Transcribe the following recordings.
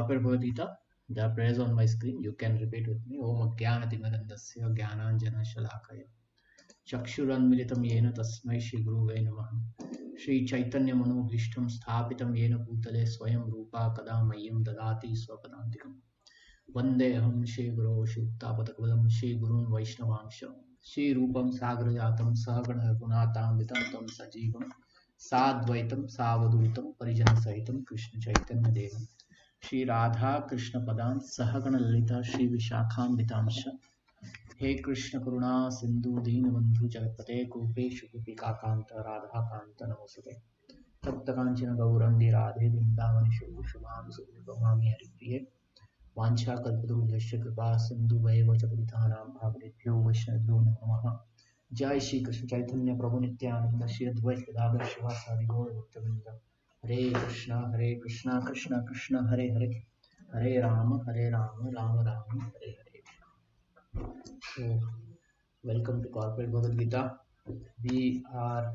corporate Bhagavad Gita. There are prayers on my screen. You can repeat with me. Om Ajnanatimirandasya Jnananjana Shalakaya Chakshuranmilitam Yena Tasmai Shri Guruve Namaha Shri Chaitanya Manobhishtam Sthapitam Yena Bhutale Swayam Rupa Kadamayam Dadati Swapadantikam Vandeham Shri Guru Shuktapatakvalam Shri Gurun Vaishnavangsha Shri Rupam Sagrajatam Sahagana Gunatam Vitantam Sajivam Sadvaitam Savadutam Parijana Sahitam Krishna Chaitanya Devam Shri Radha Krishna Padan Sahagana Lalita Shri Vishakham Vitamsha He Krishna Karuna Sindhu Deenabandhu Jagapate Gopeshu Gopika Kanta Radha Kanta Namosate Tapta Kanchana Gaurandi Radhe Vrindavani Shubhu Shubham Sudhivamami Haripriye Vancha Kalpadurudhasya Kripa Sindhu Vaiva Chapadithanam Bhagavadebhyo Vaishnavibhyo Namaha Jai Shri Krishna Chaitanya Prabhu Nityananda Shri Advaita Gadadhar Shivasari Gaur Bhaktavinda Hare Krishna Krishna Krishna Hare Hare Hare Rama Rama Rama Hare Hare. So, welcome to Corporate Bhagavad Gita. We are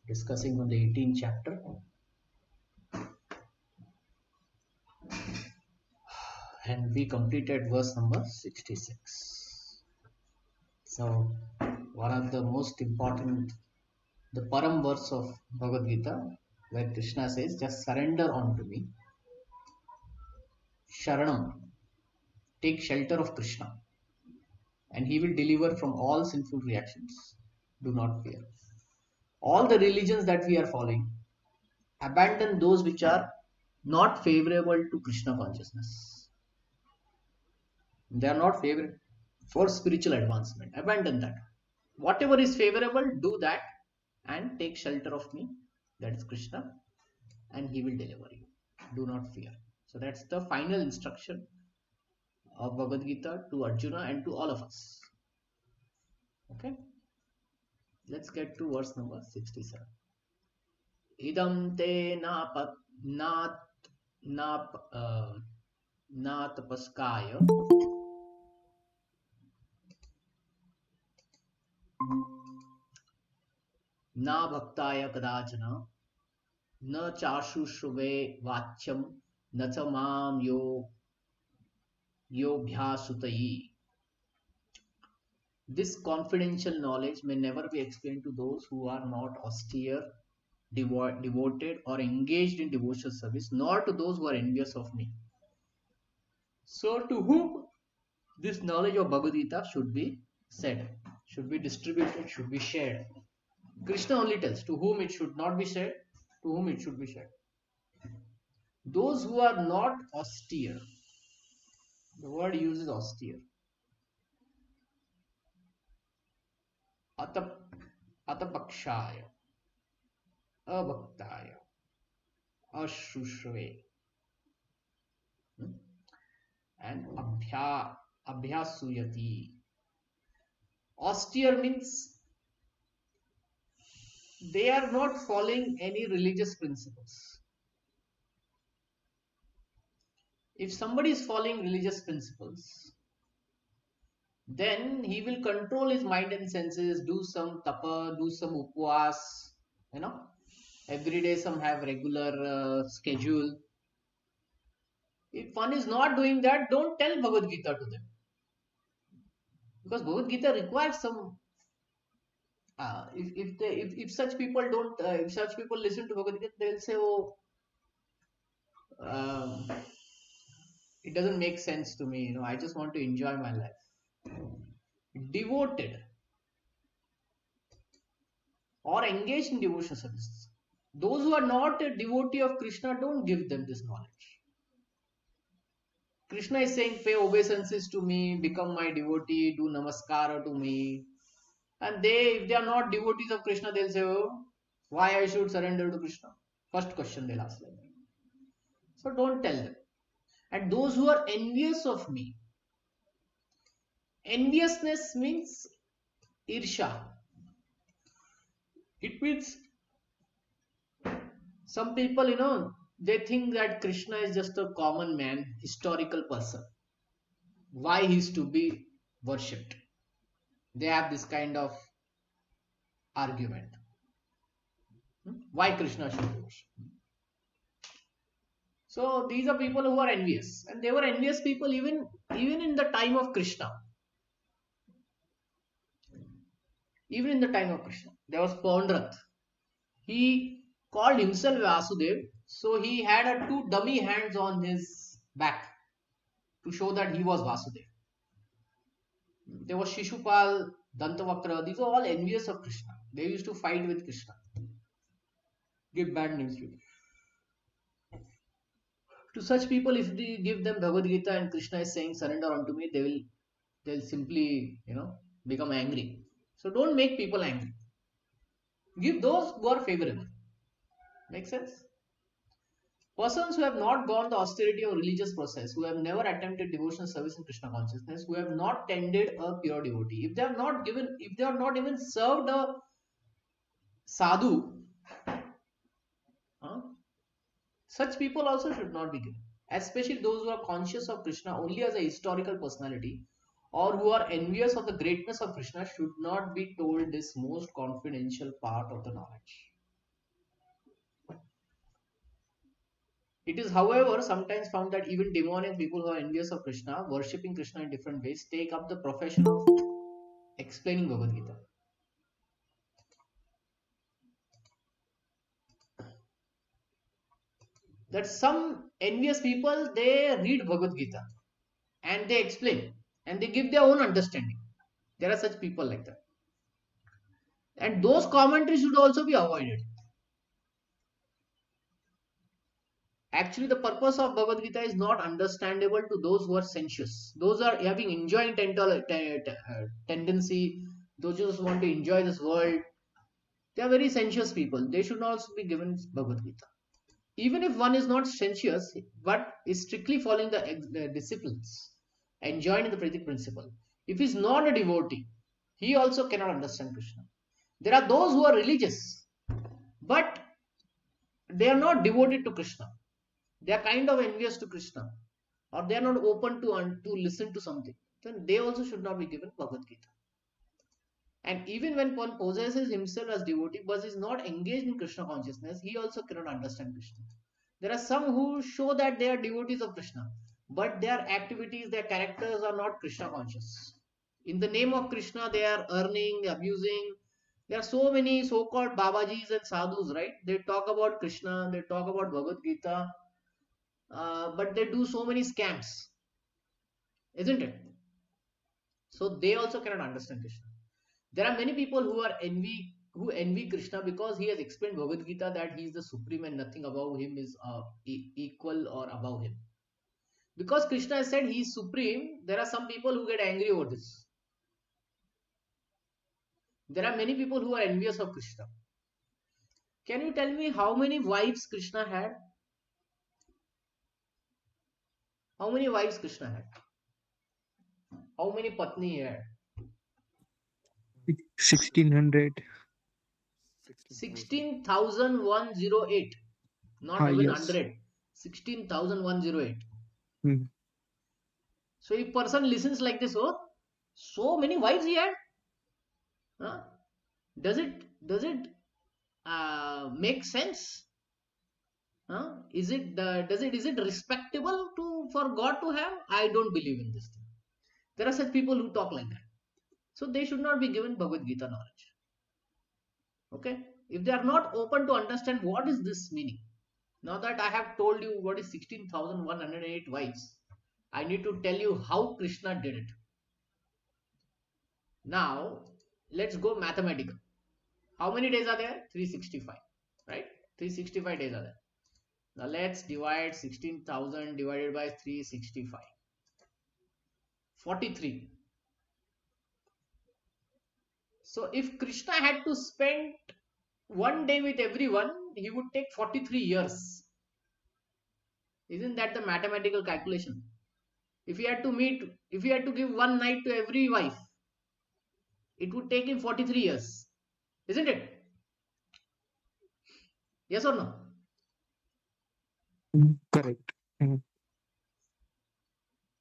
discussing on the 18th chapter. And we completed verse number 66. So, one of the most important, the Param verse of Bhagavad Gita, where Krishna says, just surrender unto me. Sharanam, take shelter of Krishna, and he will deliver from all sinful reactions. Do not fear. All the religions that we are following, abandon those which are not favorable to Krishna consciousness. They are not favorable for spiritual advancement. Abandon that. Whatever is favorable, do that and take shelter of me, that is Krishna, and he will deliver you. Do not fear. So that's the final instruction of Bhagavad Gita to Arjuna and to all of us. Okay, let's get to verse number 67. Idam te na tapaskaya na bhaktaya kadachana na chashushuve vachyam na chamam yobhyasutayi. This confidential knowledge may never be explained to those who are not austere, devoted, or engaged in devotional service, nor to those who are envious of me. So, to whom this knowledge of Bhagavad Gita should be said, should be distributed, should be shared? Krishna only tells to whom it should not be shared, to whom it should be shared. Those who are not austere. The word uses austere. Atapakshaya, abhaktaya, ashushve, and abhyasuyati. Austere means they are not following any religious principles. If somebody is following religious principles, then he will control his mind and senses, do some tapa, do some upvas, every day some have regular schedule. If one is not doing that, don't tell Bhagavad Gita to them. Because Bhagavad Gita requires some, if such people don't, if such people listen to Bhagavad Gita, they'll say, oh, it doesn't make sense to me, I just want to enjoy my life. Devoted or engaged in devotional service. Those who are not a devotee of Krishna, don't give them this knowledge. Krishna is saying, pay obeisances to me, become my devotee, do namaskara to me. And if they are not devotees of Krishna, they'll say, oh, why I should surrender to Krishna? First question they'll ask like that. So don't tell them. And those who are envious of me. Enviousness means irsha. It means some people, they think that Krishna is just a common man, historical person. Why he is to be worshipped? They have this kind of argument. Why Krishna should be worshipped? So these are people who are envious, and they were envious people even in the time of Krishna. Even in the time of Krishna, there was Paundrath. He called himself Vasudev, so he had two dummy hands on his back to show that he was Vasudev. There was Shishupal, Dantavakra. These are all envious of Krishna. They used to fight with Krishna, give bad names to him. To such people, if we give them Bhagavad Gita and Krishna is saying surrender unto me, they'll simply become angry. So don't make people angry. Give those who are favorable. Make sense? Persons who have not gone the austerity of religious process, who have never attempted devotional service in Krishna consciousness, who have not tended a pure devotee, if they have not even served a sadhu, huh, such people also should not be given. Especially those who are conscious of Krishna only as a historical personality, or who are envious of the greatness of Krishna, should not be told this most confidential part of the knowledge. It is, however, sometimes found that even demonic people who are envious of Krishna, worshipping Krishna in different ways, take up the profession of explaining Bhagavad Gita. That some envious people, they read Bhagavad Gita and they explain and they give their own understanding. There are such people like that. And those commentaries should also be avoided. Actually, the purpose of Bhagavad Gita is not understandable to those who are sensuous. Those are having enjoying tendency. Those who just want to enjoy this world. They are very sensuous people. They should also be given Bhagavad Gita. Even if one is not sensuous, but is strictly following the disciplines enjoined in the Vedic principle, if he is not a devotee, he also cannot understand Krishna. There are those who are religious, but they are not devoted to Krishna. They are kind of envious to Krishna, or they are not open to listen to something. Then they also should not be given Bhagavad Gita. And even when one possesses himself as devotee but is not engaged in Krishna consciousness, he also cannot understand Krishna. There are some who show that they are devotees of Krishna, but their activities, their characters are not Krishna conscious. In the name of Krishna, they are earning, abusing. There are so many so-called Babajis and sadhus, right? They talk about Krishna, they talk about Bhagavad Gita, but they do so many scams, isn't it? So they also cannot understand Krishna. There are many people who envy Krishna because he has explained Bhagavad Gita that he is the supreme and nothing above him is equal or above him. Because Krishna has said he is supreme, there are some people who get angry over this. There are many people who are envious of Krishna. Can you tell me how many wives Krishna had? How many wives Krishna had? How many patni he had? 1600. 16,108. Not even Yes. 100. 16,108. Hmm. So if person listens like this, oh, so many wives he had? Huh? Does it make sense? Huh? Is it respectable for God to have? I don't believe in this thing. There are such people who talk like that. So they should not be given Bhagavad Gita knowledge. Okay? If they are not open to understand what is this meaning. Now that I have told you what is 16,108 wives, I need to tell you how Krishna did it. Now, let's go mathematical. How many days are there? 365. Right? 365 days are there. Now let's divide 16,000 divided by 365. 43. So if Krishna had to spend one day with everyone, he would take 43 years. Isn't that the mathematical calculation? If he had to give one night to every wife, it would take him 43 years. Isn't it? Yes or no? Correct. Hmm.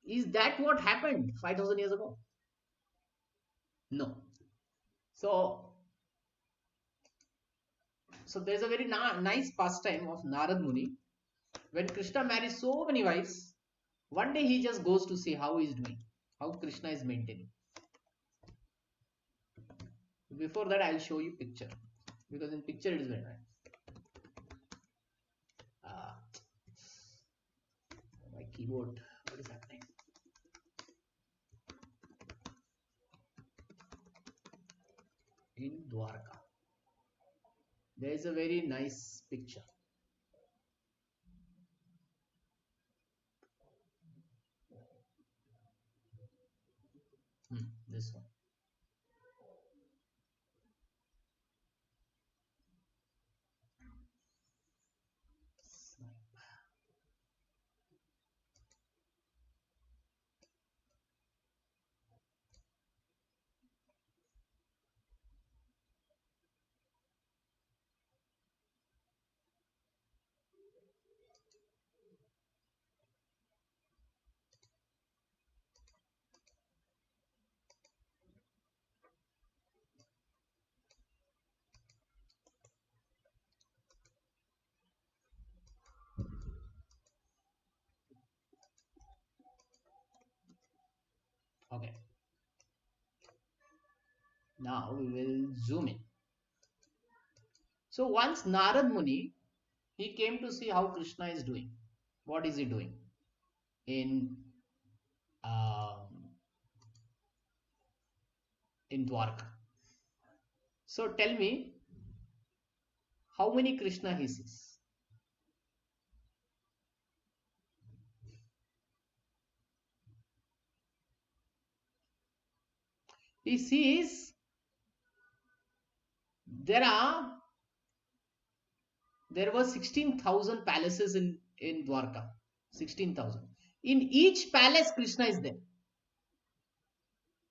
Is that what happened 5,000 years ago? No. So there's a very nice pastime of Narad Muni. When Krishna marries so many wives, one day he just goes to see how he's doing, how Krishna is maintaining. Before that, I'll show you picture, because in picture it is very nice. Uh, my keyboard, what is happening? In Dwarka, there is a very nice picture. This one. Okay. Now we will zoom in. So once Narad Muni, he came to see how Krishna is doing. What is he doing in um, in Dwarka? So tell me, how many Krishna he sees? He sees there are there were 16,000 palaces in Dwarka. 16,000. In each palace, Krishna is there.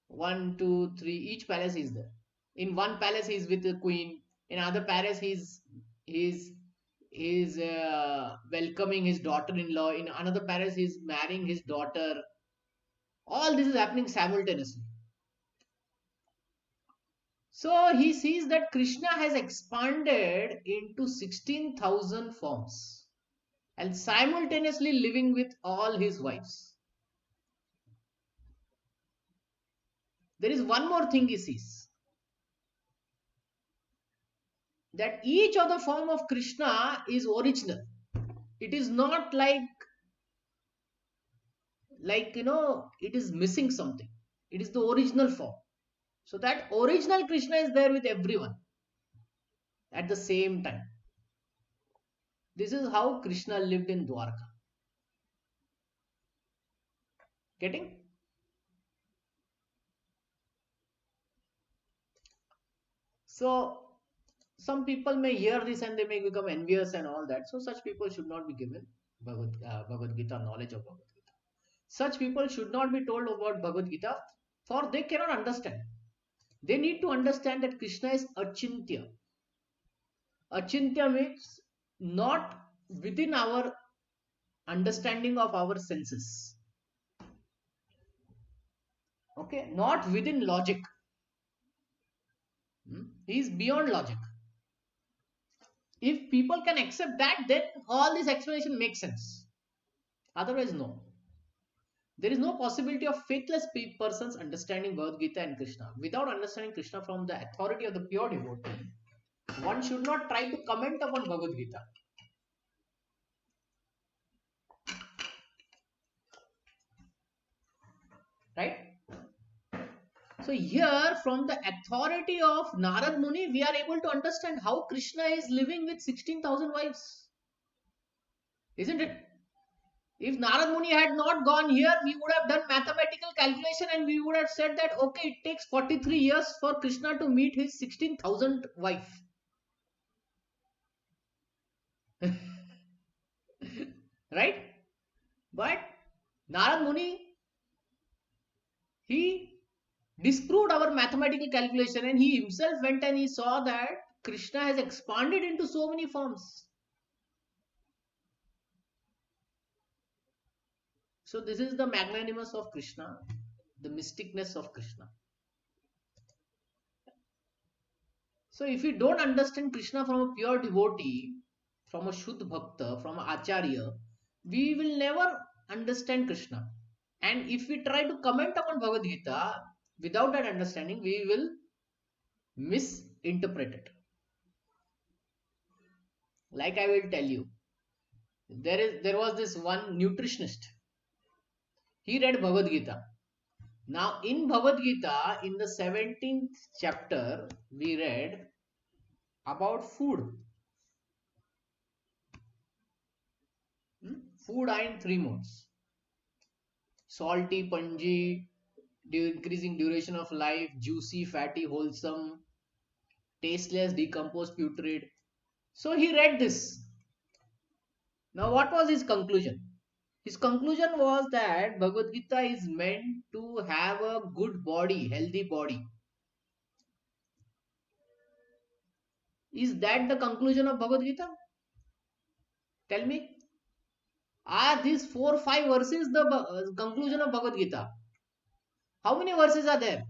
One, two, three. Each palace is there. In one palace, he is with the queen. In another palace, he's welcoming his daughter-in-law. In another palace, he's marrying his daughter. All this is happening simultaneously. So he sees that Krishna has expanded into 16,000 forms and simultaneously living with all his wives. There is one more thing he sees, that each of the form of Krishna is original. It is not it is missing something. It is the original form. So that original Krishna is there with everyone at the same time. This is how Krishna lived in Dwarka. Getting? So some people may hear this and they may become envious and all that. So such people should not be given Bhagavad Gita, knowledge of Bhagavad Gita. Such people should not be told about Bhagavad Gita, for they cannot understand. They need to understand that Krishna is achintya. Achintya means not within our understanding of our senses. Okay, not within logic. He is beyond logic. If people can accept that, then all this explanation makes sense. Otherwise, no. There is no possibility of faithless persons understanding Bhagavad Gita and Krishna. Without understanding Krishna from the authority of the pure devotee, one should not try to comment upon Bhagavad Gita. Right? So here, from the authority of Narad Muni, we are able to understand how Krishna is living with 16,000 wives. Isn't it? If Narad Muni had not gone here, we would have done mathematical calculation and we would have said that, okay, it takes 43 years for Krishna to meet his 16,000 wife. Right? But Narad Muni, he disproved our mathematical calculation and he himself went and he saw that Krishna has expanded into so many forms. So this is the magnanimous of Krishna, the mysticness of Krishna. So if you don't understand Krishna from a pure devotee, from a Shuddha Bhakta, from an Acharya, we will never understand Krishna. And if we try to comment upon Bhagavad Gita without that understanding, we will misinterpret it. Like I will tell you, there was this one nutritionist. He read Bhagavad Gita. Now in Bhagavad Gita, in the 17th chapter, we read about food. Food are in three modes: salty, pungy, increasing duration of life; juicy, fatty, wholesome; tasteless, decomposed, putrid. So he read this. Now, what was his conclusion? His conclusion was that Bhagavad Gita is meant to have a good body, healthy body. Is that the conclusion of Bhagavad Gita? Tell me. Are these 4 5 verses the conclusion of Bhagavad Gita? How many verses are there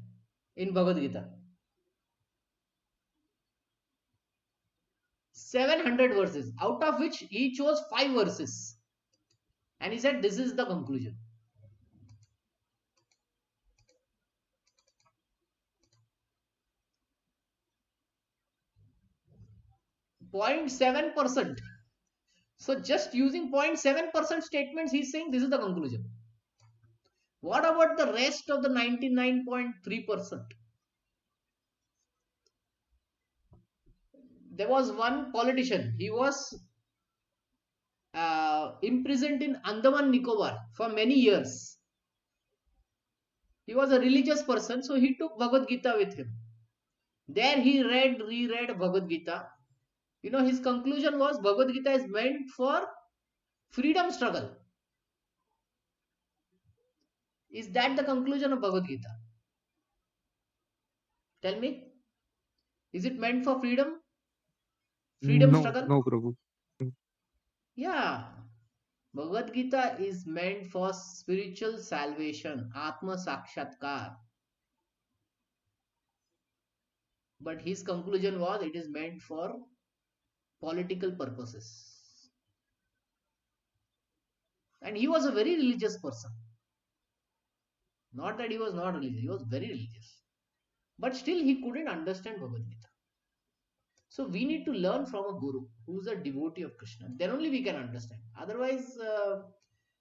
in Bhagavad Gita? 700 verses, out of which he chose 5 verses. And he said, this is the conclusion. Point 0.7%. So just using 0.7% statements, he's saying this is the conclusion. What about the rest of the 99.3%? There was one politician. He was imprisoned in Andaman Nicobar for many years. He was a religious person, so he took Bhagavad Gita with him. There he reread Bhagavad Gita. His conclusion was Bhagavad Gita is meant for freedom struggle. Is that the conclusion of Bhagavad Gita? Tell me. Is it meant for freedom? Freedom No, struggle? no, Prabhu. Mm. Yeah. Bhagavad Gita is meant for spiritual salvation, Atma Sakshatkar. But his conclusion was it is meant for political purposes. And he was a very religious person. Not that he was not religious, he was very religious. But still, he couldn't understand Bhagavad Gita. So, we need to learn from a guru who's a devotee of Krishna. Then only we can understand. Otherwise,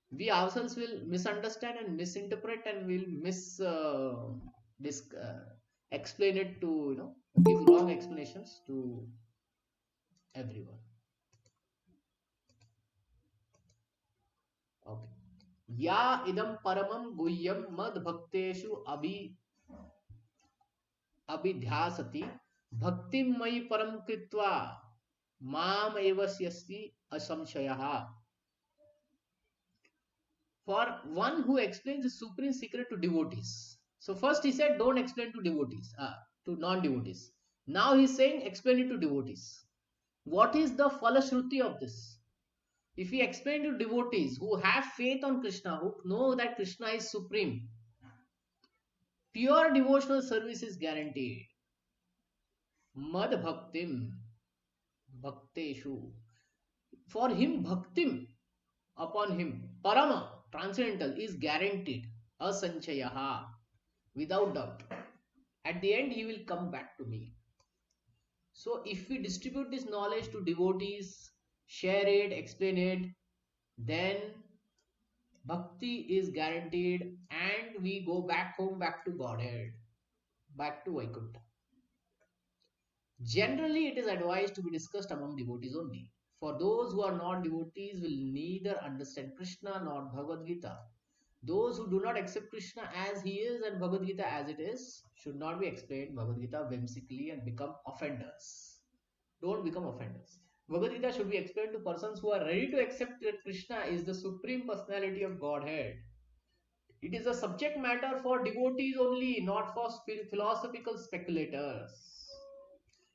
we ourselves will misunderstand and misinterpret and will explain it to, give wrong explanations to everyone. Okay. या idam paramam guhyam mad bhakteshu abhidhyasati bhaktim मयि param kritva mam evasyasti asamshayah. For one who explains the supreme secret to devotees. So first he said don't explain to devotees, to non-devotees. Now he's saying explain it to devotees. What is the falashruti of this? If we explain to devotees who have faith on Krishna, who know that Krishna is supreme, pure devotional service is guaranteed. Mad bhaktim, bhakteshu. For him, bhaktim, upon him, parama, transcendental, is guaranteed. Asanchayaha, without doubt. At the end, he will come back to me. So, if we distribute this knowledge to devotees, share it, explain it, then bhakti is guaranteed and we go back home, back to Godhead, back to Vaikuntha. Generally, it is advised to be discussed among devotees only. For those who are not devotees will neither understand Krishna nor Bhagavad Gita. Those who do not accept Krishna as he is and Bhagavad Gita as it is should not be explained Bhagavad Gita whimsically and become offenders. Don't become offenders. Bhagavad Gita should be explained to persons who are ready to accept that Krishna is the supreme personality of Godhead. It is a subject matter for devotees only, not for philosophical speculators.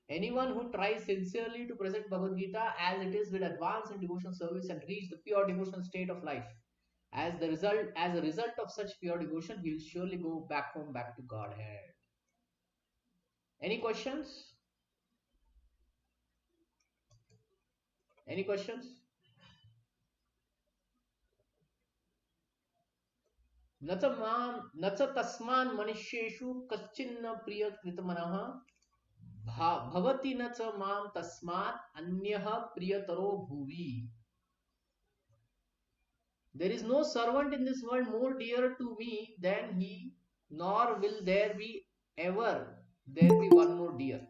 Anyone who tries sincerely to present Bhagavad Gita as it is will advance in devotional service and reach the pure devotional state of life. As a result of such pure devotion, he will surely go back home, back to Godhead. Any questions? Any questions? न च तस्मान् मनुष्येषु कश्चिन्न प्रियकृतमनः भवति न च मां तस्मात् अन्यः प्रियतरो भुवि. There is no servant in this world more dear to me than he, nor will there be ever there be one more dear.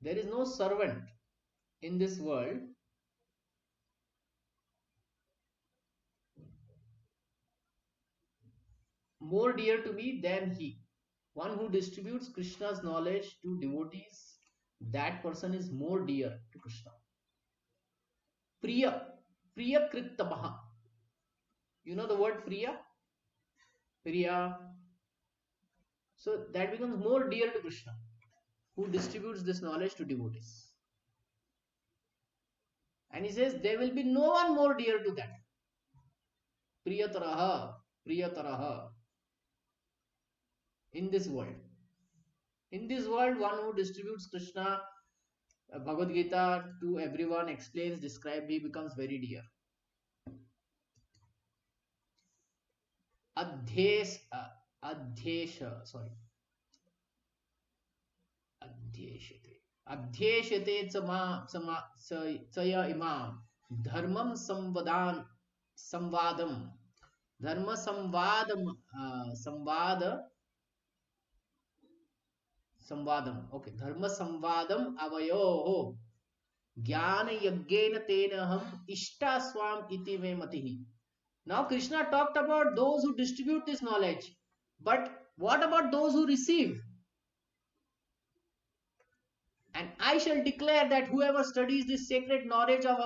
There is no servant in this world more dear to me than he. One who distributes Krishna's knowledge to devotees, that person is more dear to Krishna. Priya, Priya Krittamaha. You know the word Priya? Priya. So that becomes more dear to Krishna, who distributes this knowledge to devotees. And he says there will be no one more dear to that. Priyataraha, Priyataraha. In this world. In this world, one who distributes Krishna, Bhagavad Gita to everyone, explains, describes, he becomes very dear. Adhesh, Adhesha, sorry. Adheshate. Adheshate Tsaya Imam. Dharmam Samvadam. Dharma Samvadam. Samvadam. Okay. Dharma Samvadam Avayo. Jnana Yajnena Tenaham Ishta Swam Iti Me Matihi. Now Krishna talked about those who distribute this knowledge. But what about those who receive? And I shall declare that whoever studies this sacred knowledge of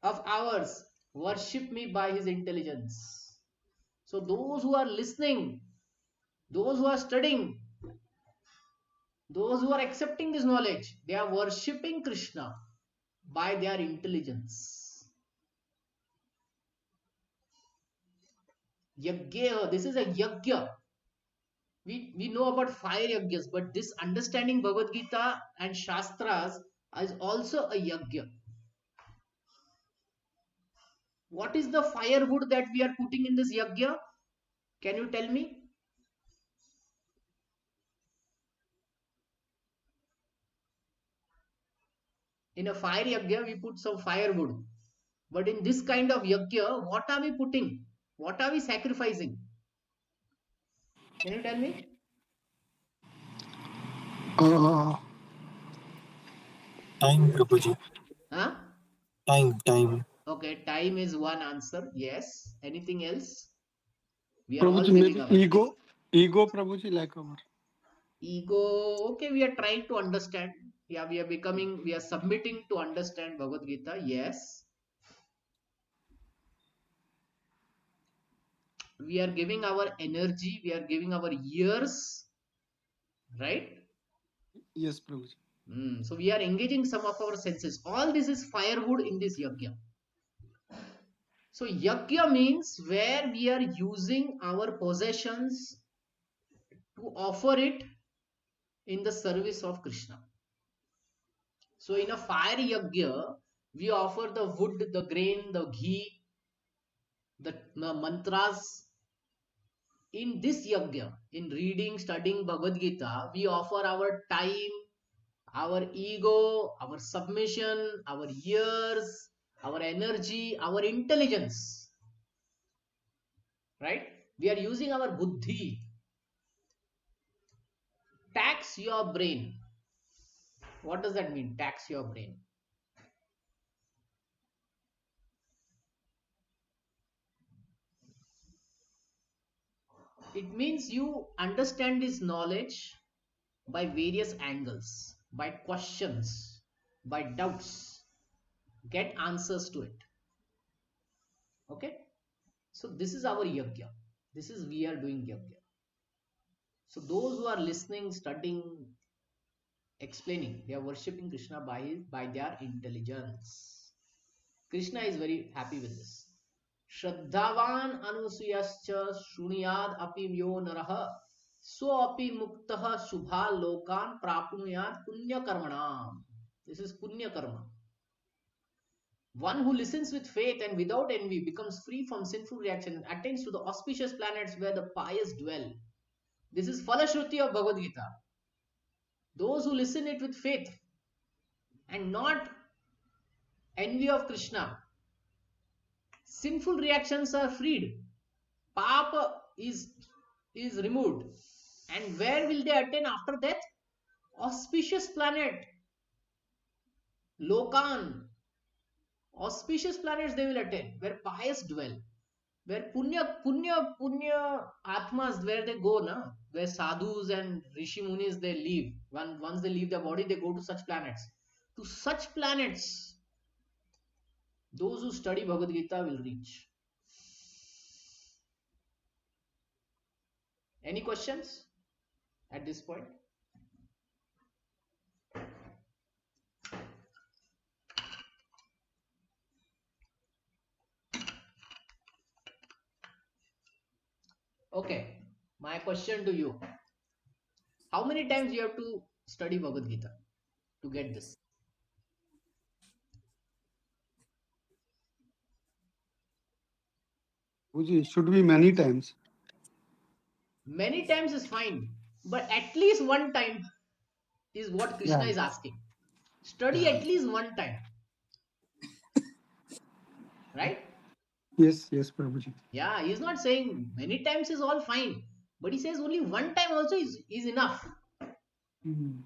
ours, worship me by his intelligence. So those who are listening, those who are studying, those who are accepting this knowledge, they are worshipping Krishna by their intelligence. Yajna, this is a yajna. We know about fire yajnas, but this understanding Bhagavad Gita and Shastras is also a yajna. What is the firewood that we are putting in this yajna? Can you tell me? In a fire yajna, we put some firewood. But in this kind of yajna, what are we putting? What are we sacrificing? Can you tell me? Uh, Time, Prabhuji. Huh? Time. Okay, time is one answer. Yes. Anything else? We are all Prabhuji, giving maybe our ego, Prabhuji, like our. ego. Okay, we are trying to understand. Yeah, we are submitting to understand Bhagavad Gita. Yes. We are giving our energy, we are giving our years, right? Yes, Prabhuji. So we are engaging some of our senses. All this is firewood in this yajna. So yajna means where we are using our possessions to offer it in the service of Krishna. So in a fire yajna, we offer the wood, the grain, the ghee, the mantras. In this yajna, in reading, studying Bhagavad Gita, we offer our time, our ego, our submission, our years, our energy, our intelligence. Right? We are using our buddhi. Tax your brain. What does that mean? Tax your brain. It means you understand this knowledge by various angles, by questions, by doubts. Get answers to it. Okay? So this is our yajna. This is we are doing yajna. So those who are listening, studying, explaining, they are worshipping Krishna by their intelligence. Krishna is very happy with this. श्रद्धावान अनुसूयश्च शृणुयाद अपि यो नरः सो अपि मुक्तः शुभा लोकान प्राप्नुयाद पुण्य कर्मणाम. This is punya karma. One who listens with faith and without envy becomes free from sinful reaction and attains to the auspicious planets where the pious dwell. This is Falashruti of Bhagavad Gita. Those who listen it with faith and not envy of Krishna, sinful reactions are freed. Papa is removed. And where will they attain after death? Auspicious planet. Lokan. Auspicious planets they will attain, where pious dwell. Where punya atmas, where they go, na? Where sadhus and rishi munis they live. Once they leave the body, they go to such planets. To such planets, those who study Bhagavad Gita will reach. Any questions at this point? Okay, my question to you. How many times you have to study Bhagavad Gita to get this? Prabhuji, it should be many times. Many times is fine, but at least one time is what Krishna Yeah. is asking. Study Yeah. at least one time, right? Yes, Prabhuji. Yeah, he's not saying many times is all fine, but he says only one time also is enough. Mm.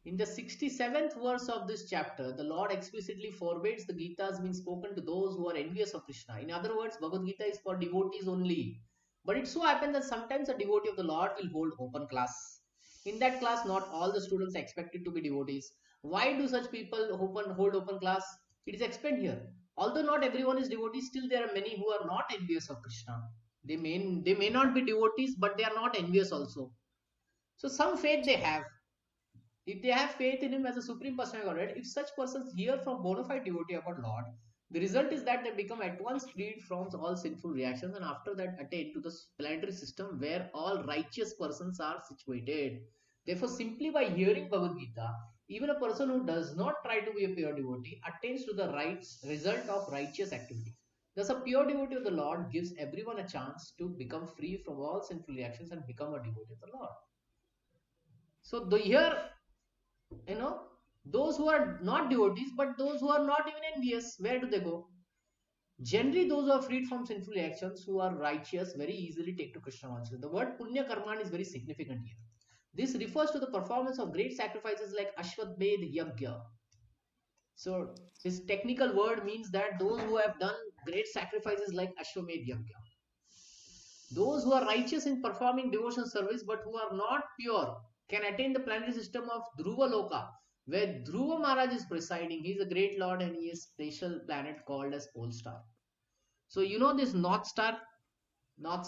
In the 67th verse of this chapter, the Lord explicitly forbids the Gita's being spoken to those who are envious of Krishna. In other words, Bhagavad Gita is for devotees only. But it so happens that sometimes a devotee of the Lord will hold open class. In that class, not all the students are expected to be devotees. Why do such people hold open class? It is explained here. Although not everyone is devotee, still there are many who are not envious of Krishna. They may not be devotees, but they are not envious also. So some faith they have. If they have faith in him as a supreme personality of Godhead, if such persons hear from bona fide devotee about Lord, the result is that they become at once freed from all sinful reactions and after that attain to the planetary system where all righteous persons are situated. Therefore, simply by hearing Bhagavad Gita, even a person who does not try to be a pure devotee attains to the result of righteous activity. Thus, a pure devotee of the Lord gives everyone a chance to become free from all sinful reactions and become a devotee of the Lord. So, here those who are not devotees but those who are not even envious, where do they go? Generally those who are freed from sinful actions, who are righteous, very easily take to Krishna consciousness. The word punya karman is very significant here. This refers to the performance of great sacrifices like ashwadmed yagya. So this technical word means that those who have done great sacrifices like ashwamed yagya, those who are righteous in performing devotional service but who are not pure can attain the planetary system of Dhruva Loka, where Dhruva Maharaj is presiding. He is a great lord and he is a special planet called as Pole Star. So you know this North Star, Pole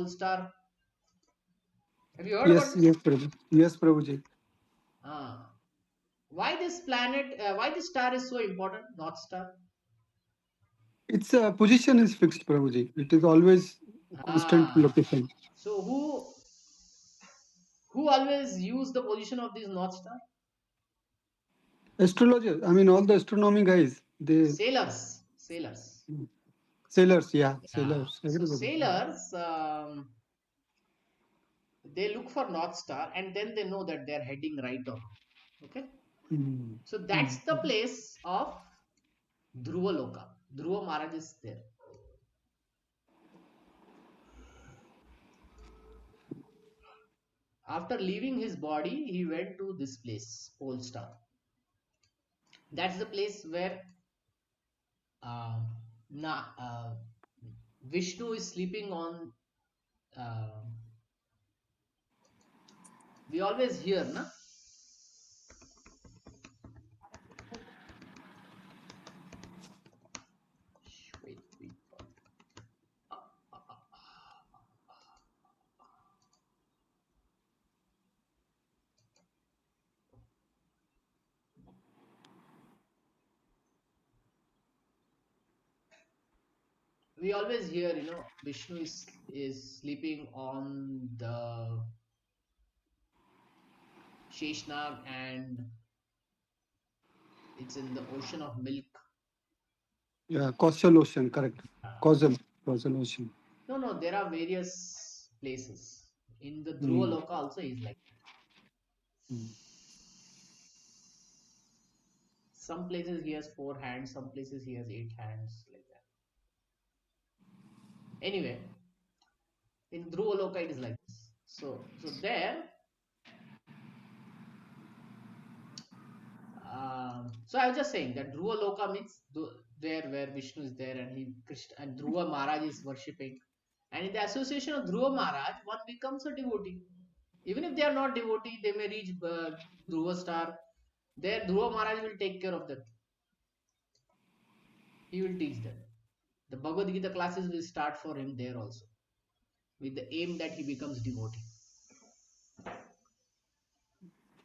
Star. Have you heard about Yes, this? Prabhuji. Yes, Prabhuji. Ah. Why this planet, why this star is so important, North Star? Its position is fixed, Prabhuji. It is always constant Ah. location. So who always use the position of this North Star? Astrologers, I mean, all the astronomy guys, they Sailors. sailors, Yeah. sailors, So everybody. sailors, they look for North Star and then they know that they are heading right or wrong. Okay. Mm. So that's the place of Dhruva Loka. Dhruva Maharaj is there. After leaving his body, he went to this place, Pole Star. That's the place where uh, Vishnu is sleeping on. Uh, we always hear, na? Wait. we always hear, Vishnu is sleeping on the Sheshnag, and it's in the ocean of milk. Yeah, coastal ocean, correct. Causal ocean. No, there are various places. In the Dhruva Mm. Loka also is like that. Mm. Some places he has 4 hands, some places he has 8 hands, like that. Anyway, in Dhruva Loka it is like this. So there, so I was just saying that Dhruva Loka means there where Vishnu is there, and Krishna and Dhruva Maharaj is worshipping. And in the association of Dhruva Maharaj, one becomes a devotee. Even if they are not devotee, they may reach Dhruva star. There, Dhruva Maharaj will take care of them. He will teach them. The Bhagavad Gita classes will start for him there also, with the aim that he becomes devotee.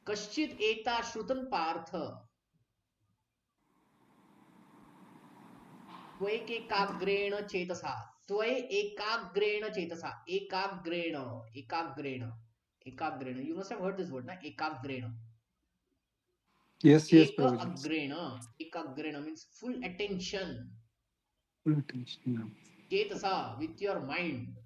Kaschit eta shrutan partha त्वैकेकाग्रेण चेतसा त्वय एकाग्रेण चेतसा एकाग्रेण you must have heard this word na ekagreena Yes, Prabhuji. ekagreena means full attention Full attention. Yeah. chetasa with your mind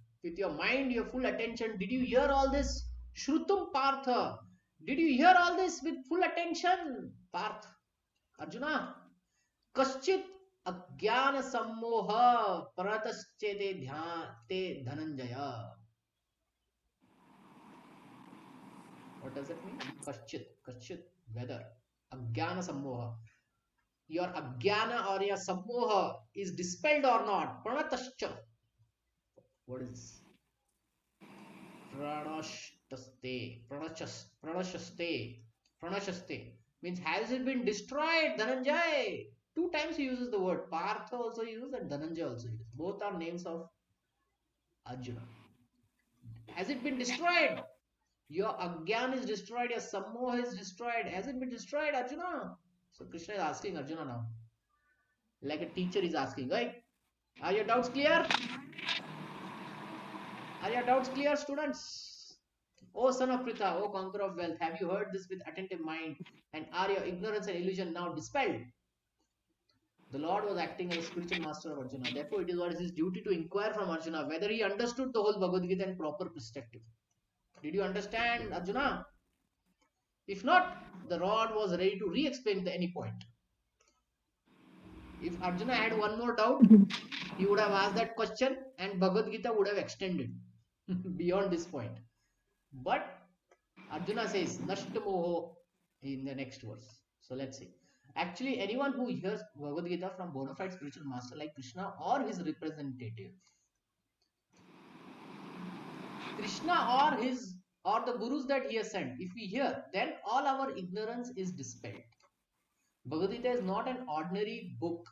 your full attention. Did you hear all this? Shrutum partha, did you hear all this with full attention? Parth, Arjuna, कश्चित अज्ञान सम्मोह परतश्चेते ध्याते Dhananjay. What does it mean? Kashchit, whether ajnana sammoha, your ajnana or your sammoha is dispelled or not. Pranatascha, what is this? Pranashaste means has it been destroyed? Dhananjay, 2 times he uses the word. Partha also uses and Dhananjay also uses. Both are names of Arjuna. Has it been destroyed? Your Agyan is destroyed, your Sammoha is destroyed. Has it been destroyed, Arjuna? So Krishna is asking Arjuna now. Like a teacher is asking, right? Are your doubts clear? Are your doubts clear, students? O son of Pritha, O conqueror of wealth, have you heard this with attentive mind? And are your ignorance and illusion now dispelled? The Lord was acting as a spiritual master of Arjuna. Therefore, it is what is his duty to inquire from Arjuna whether he understood the whole Bhagavad Gita in proper perspective. Did you understand, Arjuna? If not, the Lord was ready to re-explain any point. If Arjuna had one more doubt, he would have asked that question and Bhagavad Gita would have extended beyond this point. But Arjuna says, Nashtamoho in the next verse. So let's see. Actually, anyone who hears Bhagavad Gita from bona fide spiritual master like Krishna or his representative, Krishna or the gurus that he has sent, if we hear, then all our ignorance is dispelled. Bhagavad Gita is not an ordinary book.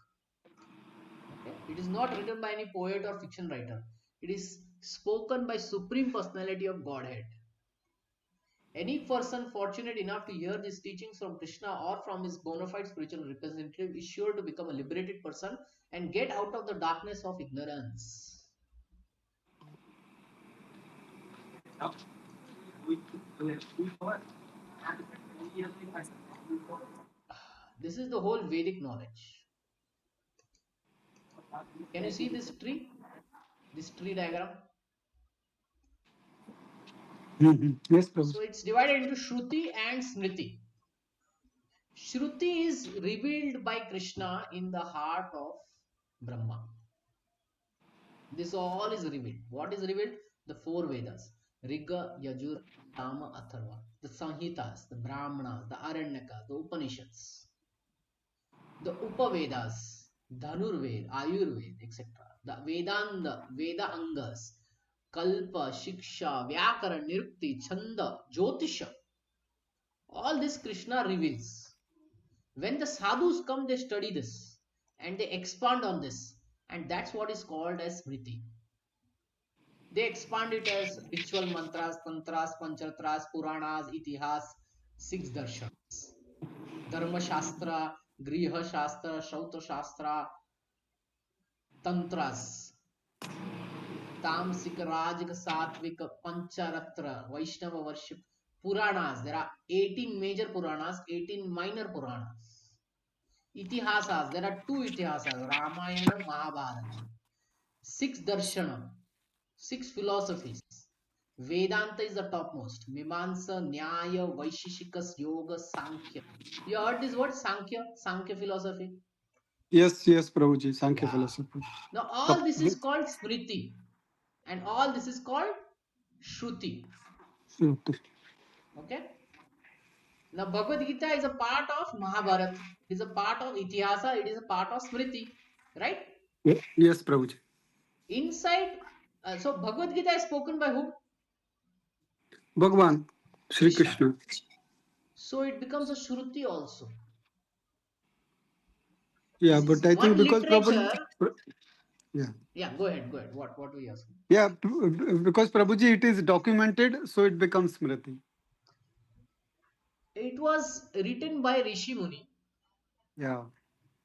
Okay? It is not written by any poet or fiction writer. It is spoken by Supreme Personality of Godhead. Any person fortunate enough to hear these teachings from Krishna or from his bona fide spiritual representative is sure to become a liberated person and get out of the darkness of ignorance. This is the whole Vedic knowledge. Can you see this tree? This tree diagram? Yes, Prabhuji. So it's divided into Shruti and Smriti. Shruti is revealed by Krishna in the heart of Brahma. This all is revealed. What is revealed? The 4 Vedas. Riga, Yajur, Sama, Atharva. The Samhitas, the Brahmanas, the Aranyaka, the Upanishads. The Upavedas, Dhanurved, Ayurved, etc. The Vedanta, Veda Angas, Kalpa, Shiksha, Vyakara, Nirukti, Chanda, Jyotisha. All this Krishna reveals. When the sadhus come, they study this and they expand on this, and that's what is called as Smriti. They expand it as ritual mantras, tantras, panchatras, puranas, itihas, 6 darshans, dharma shastra, griha shastra, shauta shastra, tantras. Tamsik, Rajik, Satvik, Pancharatra, Vaishnava worship, Puranas. There are 18 major Puranas, 18 minor Puranas. Itihasas, there are two Itihasas, Ramayana, Mahabharata. 6 Darshana, 6 philosophies. Vedanta is the topmost. Mimamsa, Nyaya, Vaisheshikas, Yoga, Sankhya. You heard this word Sankhya? Sankhya philosophy? Yes, Prabhuji, Sankhya Yeah. philosophy. Now all this is called Smriti. And all this is called Shruti. Okay? Now Bhagavad Gita is a part of Mahabharata. It is a part of Itihasa. It is a part of Smriti. Right? Yes, Prabhuji. Inside, so Bhagavad Gita is spoken by whom? Bhagwan, Shri Krishna. Krishna. So it becomes a Shruti also. Yeah, This but is I think one because literature. Prabhuji, yeah. Yeah, go ahead. What were you asking? Yeah, because Prabhuji, it is documented, so it becomes Smriti. It was written by Rishi Muni. Yeah.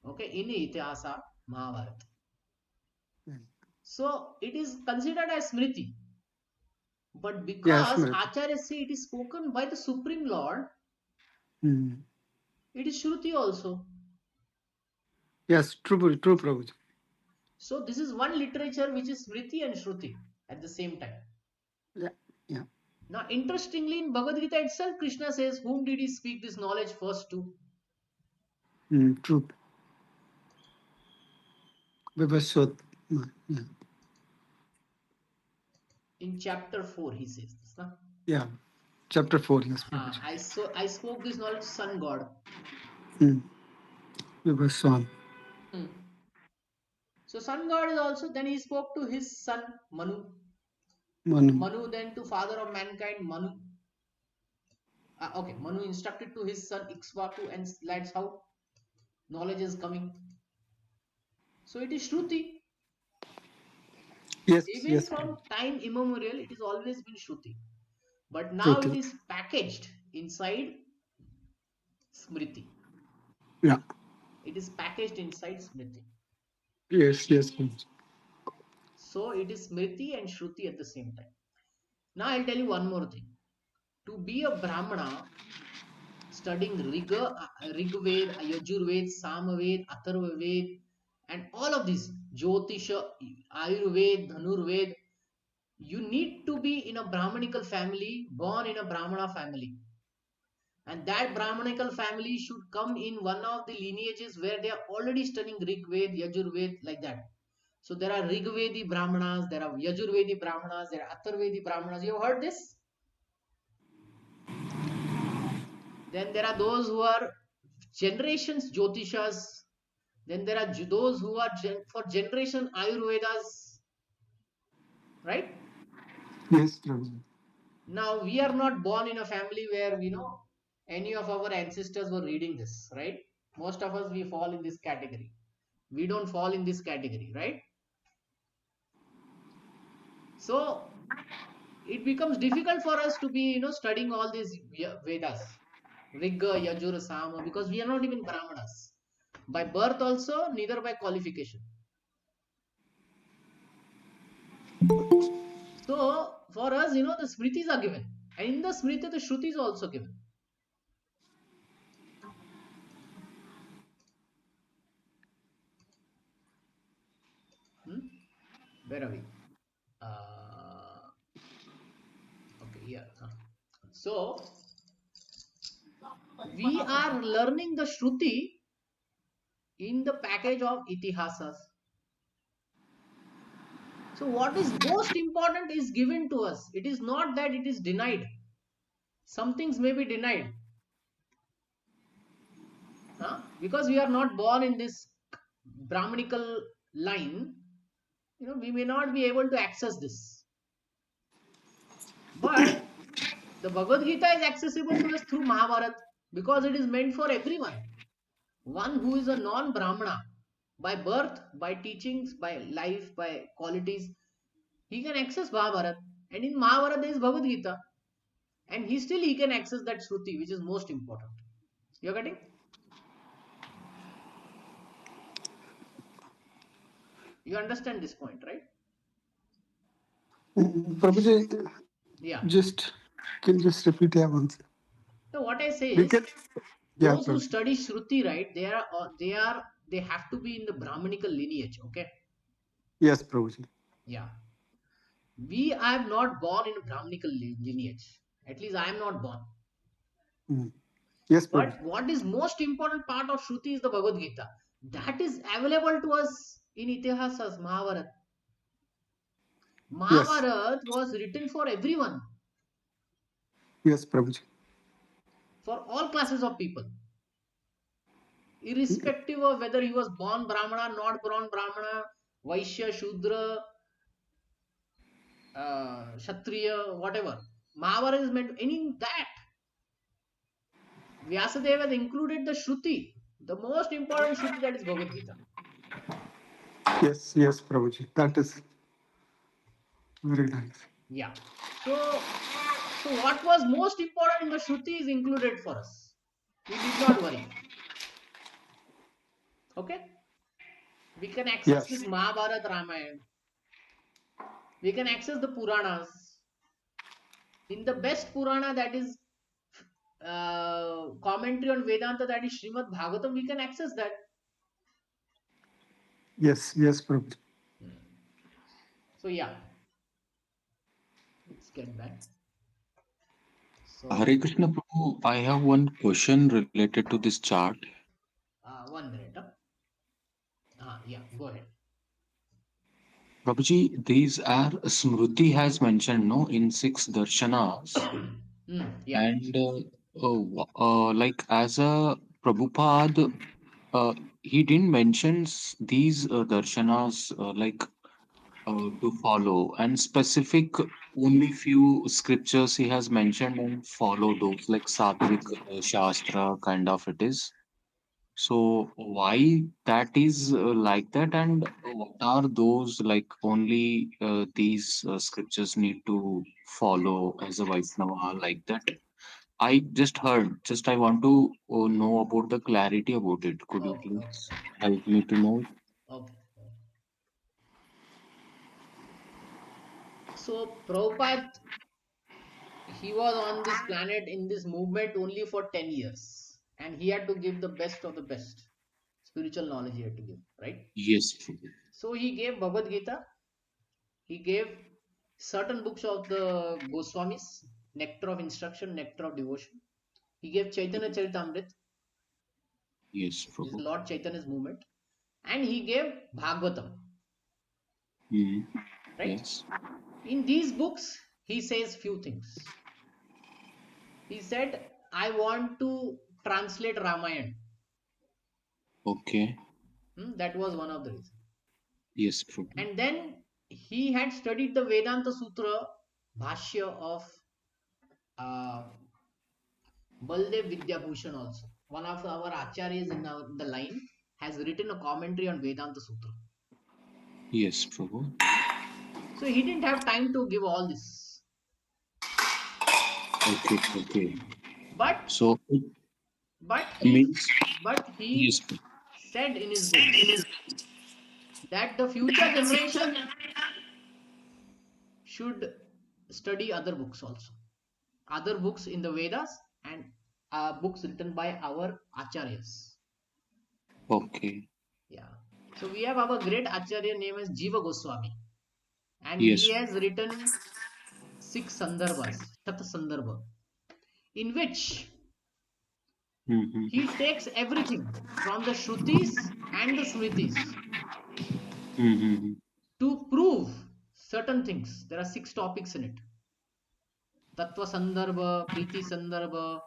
Okay, in Itihasa Mahabharata. Yeah, So it is considered as Smriti. But yeah, because Smriti. Acharya say it is spoken by the Supreme Lord, Mm. it is Shruti also. Yes, true, Prabhuji. So this is one literature which is Smriti and Shruti at the same time. Yeah, yeah. Now, interestingly, in Bhagavad Gita itself, Krishna says, whom did he speak this knowledge first to? True. Vivaswat. Yeah. In chapter 4, he says this. Na? Yeah. Chapter 4, yes, Prabhuji. I spoke this knowledge to Sun God. Vivaswat. Hmm. So Sun God is also, then he spoke to his son Manu. Manu. Manu then to father of mankind, Manu. Okay, Manu instructed to his son Ikshvaku, and that's how knowledge is coming. So it is Shruti. Yes, Even yes, from Prabhuji. time immemorial, it is always been Shruti. But now it Shruti. is packaged inside Smriti. Yeah. It is packaged inside Smriti. Yes, Prabhuji. So it is Smriti and Shruti at the same time. Now I'll tell you one more thing. To be a Brahmana, studying Rigved, Yajurved, Samaved, Atharvaved, and all of these, Jyotisha, Ayurved, Dhanurved, you need to be in a Brahmanical family, born in a Brahmana family. And that Brahmanical family should come in one of the lineages where they are already studying Rigved, Yajurved, like that. So there are Rigvedi Brahmanas, there are Yajurvedi Brahmanas, there are Atharvedi Brahmanas. You have heard this? Then there are those who are generations Jyotishas. Then there are those who are for generation Ayurvedas, right? Yes, Prabhuji. Now we are not born in a family where any of our ancestors were reading this, right? Most of us we fall in this category. We don't fall in this category, right? So it becomes difficult for us to be studying all these Vedas, Rigga, Yajur, Sama, because we are not even Brahmanas by birth also, neither by qualification. So for us, the Smritis are given, and in the Smriti the Shruti is also given. Where are we? Okay, yeah. So we are learning the Shruti in the package of Itihasas. So what is most important is given to us. It is not that it is denied. Some things may be denied. Because we are not born in this Brahmanical line, we may not be able to access this. But the Bhagavad Gita is accessible to us through Mahabharata because it is meant for everyone. One who is a non-Brahmana, by birth, by teachings, by life, by qualities, he can access Mahabharata. And in Mahabharata there is Bhagavad Gita. And he can access that Shruti, which is most important. You're getting? You understand this point, right? Prabhuji, Yeah. just can just repeat here once. So what I say We is, can, yeah, those who Prabhuji. study Shruti, right? They have to be in the Brahminical lineage. Okay. Yes, Prabhuji. Yeah. We are not born in a Brahminical lineage. At least I am not born. Mm. Yes, Prabhuji. But what is most important part of Shruti is the Bhagavad Gita. That is available to us in Itihasas, Mahabharata. Yes, Mahabharata was written for everyone, yes, Prabhuji. for all classes of people, irrespective of whether he was born Brahmana, not born Brahmana, Vaishya, Shudra, Kshatriya, whatever. Mahabharata is meant any that. Vyasadeva has included the Shruti, the most important Shruti, that is Bhagavad Gita. Yes, yes, Prabhuji. That is very nice. Yeah. So what was most important in the Shruti is included for us. We need not worry. Okay? We can access this Yes, Mahabharata, Ramayana. We can access the Puranas. In the best Purana, that is commentary on Vedanta, that is Srimad Bhagavatam, we can access that. yes, yes, Prabhuji. So yeah, let's get back. Hare So Krishna Prabhu, I have one question related to this chart. 1 minute. Yeah, go ahead. Prabhuji, these are Smriti has mentioned no in six darshanas, Yeah. and like as a Prabhupada, he didn't mention these darshanas to follow, and specific only few scriptures he has mentioned and follow those like Satvik Shastra kind of it is. So why that is like that, and what are those like only these scriptures need to follow as a Vaishnava like that? I just heard, just I want to know about the clarity about it. Could you Okay, okay, please help me to know? okay. So Prabhupada, he was on this planet in this movement only for 10 years. And he had to give the best of the best. Spiritual knowledge he had to give, right? Yes, Prabhu. So he gave Bhagavad Gita, he gave certain books of the Goswamis, Nectar of Instruction, Nectar of Devotion. He gave Chaitanya Charitamrit, Yes, this is Prabhu. Lord Chaitanya's movement, and he gave Bhagavatam, Mm. right? Yes. In these books, he says few things. He said, I want to translate Ramayana. Okay. That was one of the reasons. Yes, Prabhu. And then he had studied the Vedanta Sutra Bhashya of uh, Baldev Vidyabhushan also. One of our acharyas in the line has written a commentary on Vedanta Sutra. Yes, Prabhu. So he didn't have time to give all this. Okay, okay. But So it but he means but yes, he said in his books that the future generation should study other books also. Other books in the Vedas and books written by our acharyas. okay. Yeah. So we have our great acharya name as Jiva Goswami, and he Yes. has written 6 sandarbhas, Shat Sandarbha, in which Mm-hmm. he takes everything from the Shrutis and the Smritis Mm-hmm. to prove certain things. There are 6 topics in it: Tattva Sandarbha, Priti Sandarbha,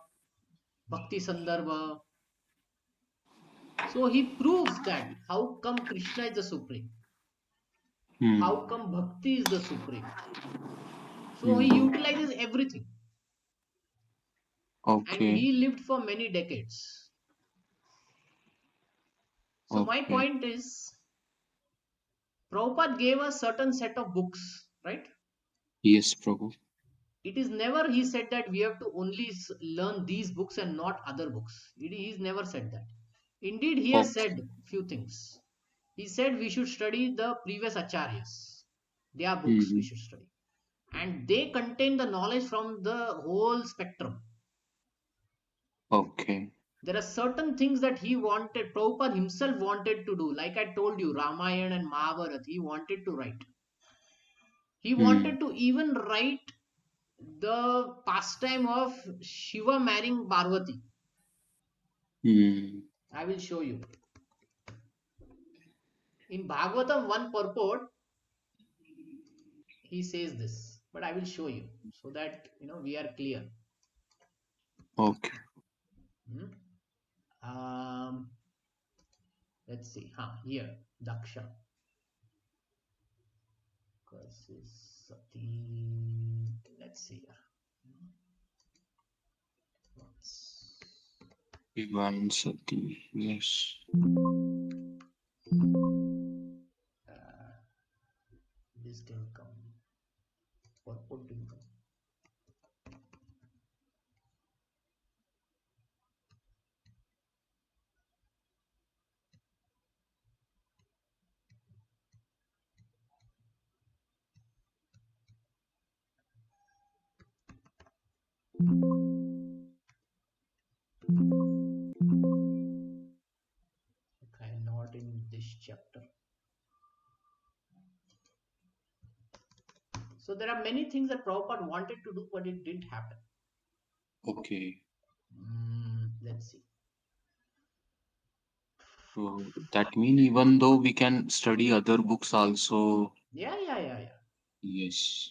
Bhakti Sandarbha. So he proves that how come Krishna is the supreme, how Mm. come Bhakti is the supreme. So he Mm. utilizes everything, and Okay. he lived for many decades. So my Okay. point is, Prabhupada gave us certain set of books, right? Yes, Prabhu. It is never he said that we have to only learn these books and not other books. He's never said that. Indeed, he has Okay. said few things. He said we should study the previous acharyas. Their books we Mm-hmm. should study. and they contain the knowledge from the whole spectrum. Okay. There are certain things that Prabhupada himself wanted to do. Like I told you, Ramayana and Mahabharata, he wanted to write. He Hmm. wanted to even write the pastime of Shiva marrying Parvati. Hmm. I will show you. In Bhagavatam, one purport, he says this, but I will show you so that we are clear. Okay. Hmm? Um, let's see. Here, Daksha. Sati. Let's see. Divine Sati. Yes. This didn't come. Purport didn't come. Okay, not in this chapter. So there are many things that Prabhupada wanted to do, but it didn't happen. Okay. Let's see. So that means even though we can study other books also. Yeah. Yes.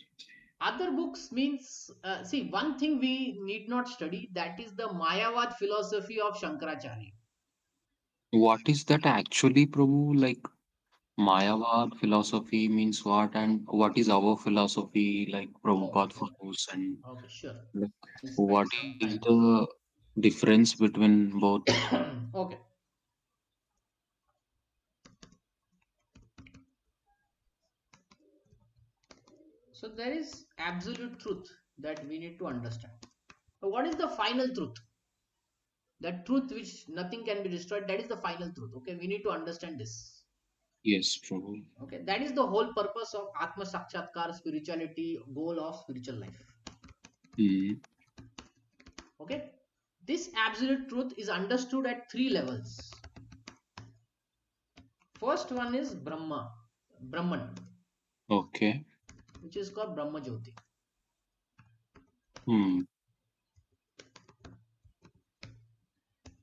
Other books means, see, one thing we need not study, that is the Mayavad philosophy of Shankaracharya. What is that actually, Prabhu? Like Mayavad philosophy means what, and what is our philosophy, like Okay, Prabhupada follows, and okay, sure. like We'll spend what some is time. the difference between both? Okay. So there is absolute truth that we need to understand. So what is the final truth? That truth which nothing can be destroyed, that is the final truth. Okay, we need to understand this. Yes, Prabhu. Okay, that is the whole purpose of Atma Sakshatkar, spirituality, goal of spiritual life. Hmm. Okay, this absolute truth is understood at three levels. First one is Brahman, Okay. which is called Brahma Jyoti. Hmm.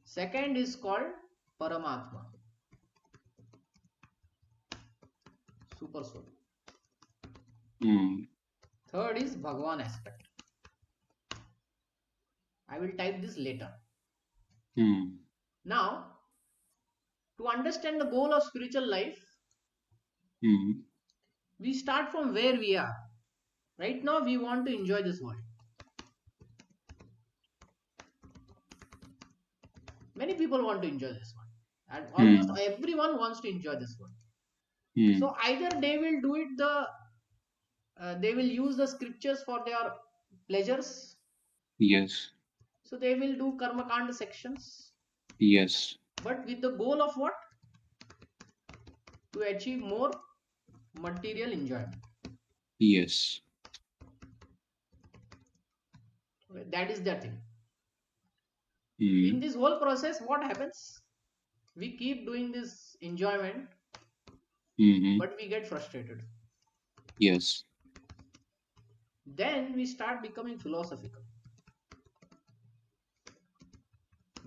Second is called Paramatma, Super Soul. Hmm. Third is Bhagwan aspect. I will type this later. Hmm. Now, to understand the goal of spiritual life, Hmm. we start from where we are. Right now, we want to enjoy this world. Many people want to enjoy this world, and almost Hmm. everyone wants to enjoy this world. Hmm. So either they will do it they will use the scriptures for their pleasures. Yes. So they will do karma kanda sections, Yes. but with the goal of what? To achieve more material enjoyment. Yes. That is the thing. In Hmm. this whole process, what happens? We keep doing this enjoyment, Hmm. but we get frustrated. Yes. Then we start becoming philosophical.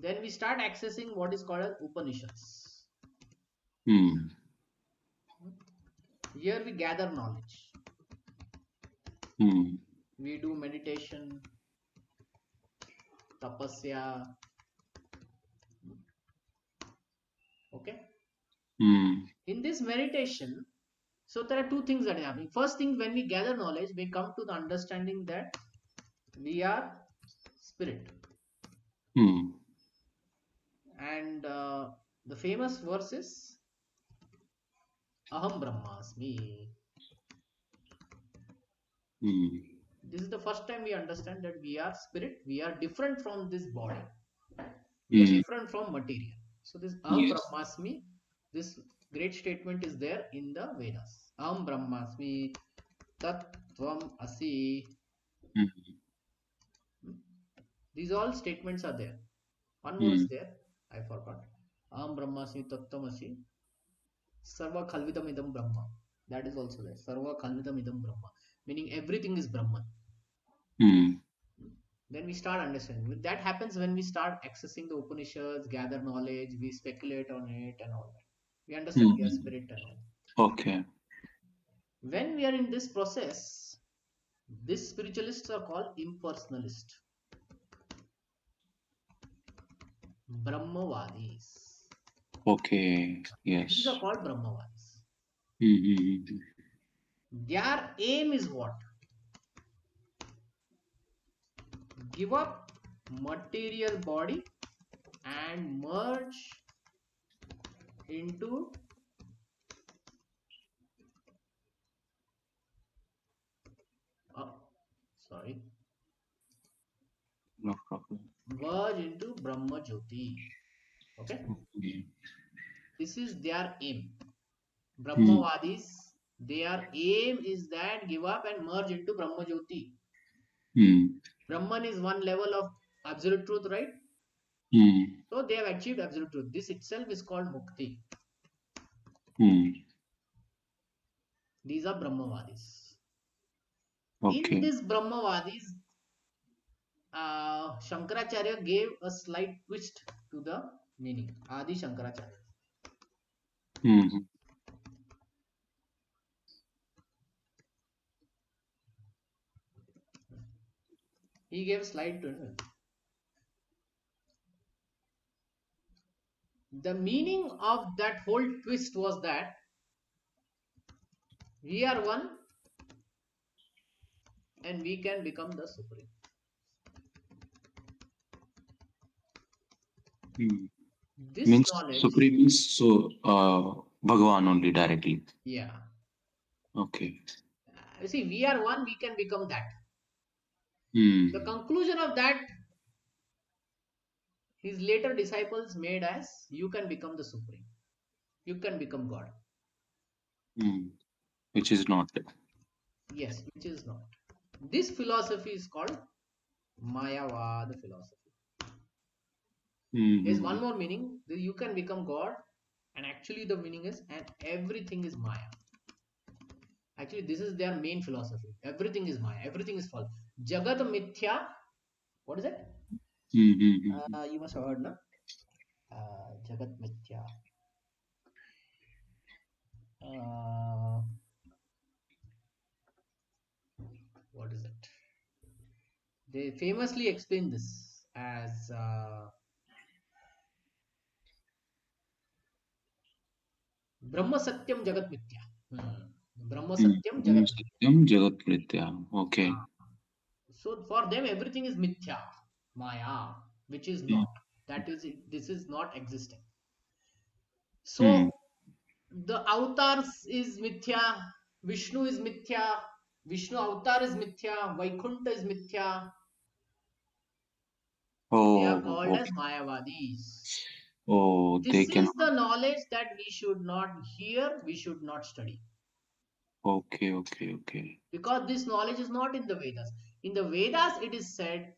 Then we start accessing what is called as Upanishads. Hmm. Here we gather knowledge. Hmm. We do meditation, tapasya. Okay. Hmm. In this meditation, so there are two things that are happening. First thing, when we gather knowledge, we come to the understanding that we are spirit. Hmm. And the famous verse is Aham Brahmasmi. Hmm. This is the first time we understand that we are spirit, we are different from this body, we are Hmm. different from material. So this Aham Yes. Brahmasmi, this great statement is there in the Vedas. Aham Brahmasmi Tat Tvam asi. Hmm. These all statements are there. One more Hmm. is there. I forgot. Aham brahmasmi tattvamasi. Sarva khalvidam idam brahma. That is also there. Sarva khalvidam idam brahma. Meaning everything is Brahman. Hmm. Then we start understanding. That happens when we start accessing the Upanishads, gather knowledge, we speculate on it and all that. We understand we are Hmm. spirit and all. Okay. When we are in this process, these spiritualists are called impersonalists, Brahmavadis. Okay. These are Yes. called Brahmavadis. Hmm. Their aim is what? Give up material body and merge into sorry, No problem. merge into Brahma Jyoti. Okay, Hmm. this is their aim. Hmm. Brahmavadis, their aim is that give up and merge into Brahma Jyoti. Hmm. Brahman is one level of absolute truth, right? Hmm. So they have achieved absolute truth. This itself is called Mukti. Hmm. These are Brahmavadis. In Okay. this Brahmavadis, Shankaracharya gave a slight twist to the meaning. Adi Shankaracharya. Hmm. He gave a slight twist. The meaning of that whole twist was that we are one and we can become the supreme. Hmm. This Means knowledge, Supreme is so Bhagavan only directly. yeah. Okay. You see, we are one, we can become that. The Hmm. conclusion of that, his later disciples made as you can become the supreme. You can become God. Hmm. Which is not. Yes, which is not. This philosophy is called Mayavad philosophy. There's one Hmm. more meaning. You can become God, and actually the meaning is, and everything is Maya. Actually, this is their main philosophy. Everything is Maya. Everything is false. Jagat Mithya. What is it? Hmm. You must have heard, no? Jagat Mithya. What is it? They famously explain this as Brahma Satyam Jagat Mithya. Brahma Satyam Hmm. Jagat Mithya. Satyam Jagat Pritya. Okay. So for them, everything is Mithya, Maya, which is Hmm. not. That is, this is not existing. Hmm. So the avatars is Mithya, Vishnu is Mithya, Vishnu avatar is Mithya, Vaikunta is Mithya. They are Oh, called as okay. Mayavadis. Oh, they This is cannot. the knowledge that we should not hear, we should not study. Okay, okay, okay. Because this knowledge is not in the Vedas. In the Vedas, it is said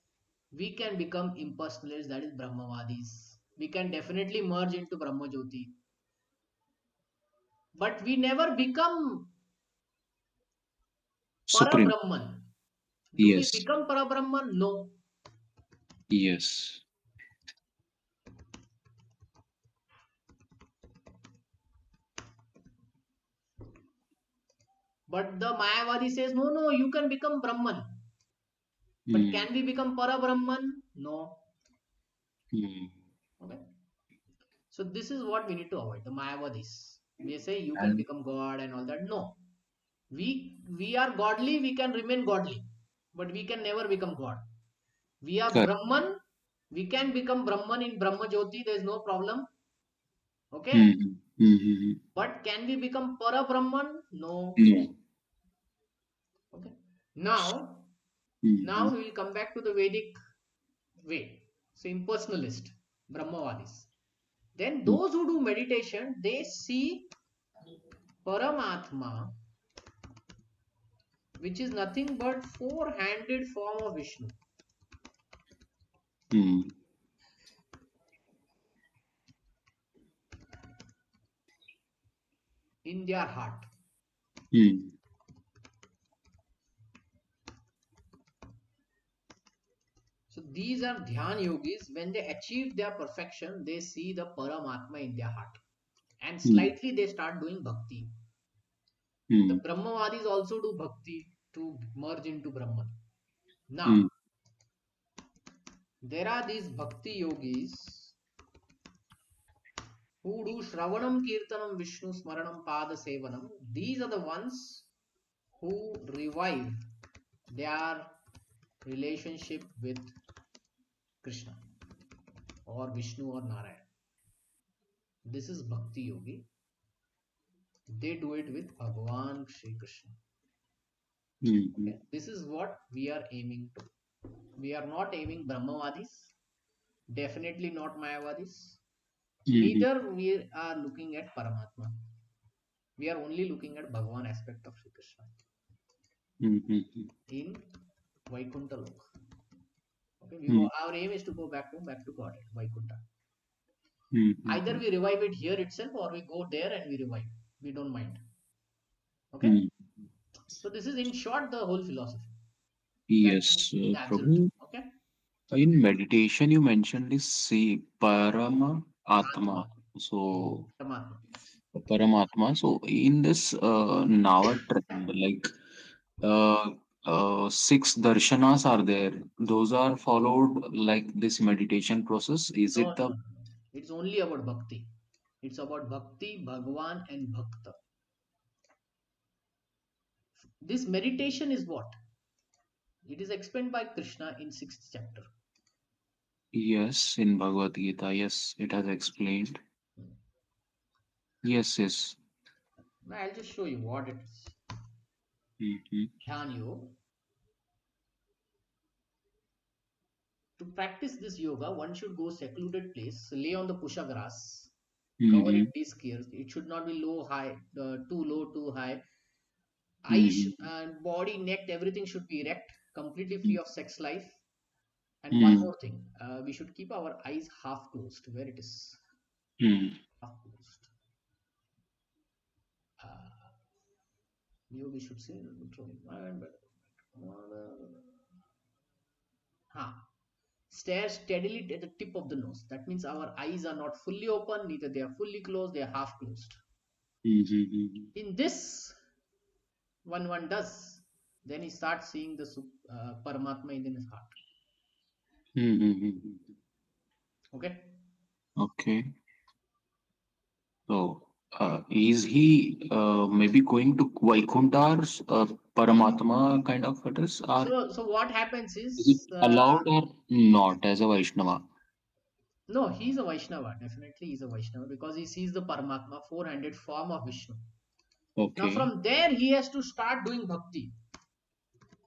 we can become impersonalists, that is Brahmavadis. We can definitely merge into Brahma Jyoti. But we never become Supreme. Parabrahman. Do we Yes. become Parabrahman? No. Yes. But the Mayavadi says, no, no, you can become Brahman. But Hmm. can we become Parabrahman? No. Hmm. Okay. So this is what we need to avoid. The Mayavadis. They say you can And become God and all that. No. We are godly, we can remain godly. But we can never become God. We are correct. Brahman. We can become Brahman in Brahma Jyoti. There is no problem. Okay. Hmm. Hmm. But can we become Para Brahman? No. No. Okay. Now, Hmm. now we will come back to the Vedic way. So impersonalist, Brahmavadis. Then those who do meditation, they see Paramatma which is nothing but four-handed form of Vishnu. Hmm. In their heart. Hmm. So these are Dhyan yogis. When they achieve their perfection, they see the Paramatma in their heart. And Hmm. slightly they start doing bhakti. The Hmm. Brahmavadis also do bhakti to merge into Brahman. Hmm. Now, there are these bhakti yogis who do Shravanam Kirtanam Vishnu Smaranam Pada Sevanam. These are the ones who revive their relationship with Krishna or Vishnu or Narayan. This is bhakti yogi. They do it with Bhagavan Shri Krishna. Hmm. Okay? This is what we are aiming to. We are not aiming Brahmavadis, definitely not Mayavadis. Hmm. Neither we are looking at Paramatma. We are only looking at Bhagavan aspect of Sri Krishna Hmm. in Vaikuntha Lok. Okay, Hmm. our aim is to go back to Godhead, Vaikuntha. Hmm. Either we revive it here itself or we go there and we revive. We don't mind. Okay? Hmm. So this is in short the whole philosophy. That means Yes, the absolute. Prabhu. Okay? In meditation, you mentioned this see Parama Atma. Atma. So Paramatma. Paramatma. So in this Nava trend, like uh, six darshanas are there. Those are followed like this meditation process. Is No, it no, the no. It's only about bhakti. It's about bhakti, Bhagwan, and bhakta. This meditation is what? It is explained by Krishna in 6th chapter. yes in Bhagavad Gita? Yes, it has explained. Yes, yes. I'll just show you what it is. Mm-hmm. Dhyan yoga. To practice this yoga, one should go secluded place, lay on the pusha grass, cover Mm-hmm. it disc. It should not be low, high, too low, too high. Eyes Mm-hmm. and body, neck, everything should be erect, completely free of sex life. And one Mm-hmm. more thing, we should keep our eyes half closed, where it is Mm-hmm. half closed. Yogi should say, controlling mind, stare steadily at the tip of the nose. That means our eyes are not fully open, neither they are fully closed, they are half closed. Mm-hmm. In this, one does, then he starts seeing the Paramatma in his heart. Mm-hmm. Okay? Okay. So, is he maybe going to Vaikuntha or Paramatma kind of address, or So what happens is it is, allowed or not as a Vaishnava? no, he's a Vaishnava. Definitely he's a Vaishnava because he sees the Paramatma, four-handed form of Vishnu. Now Okay, from there, he has to start doing bhakti.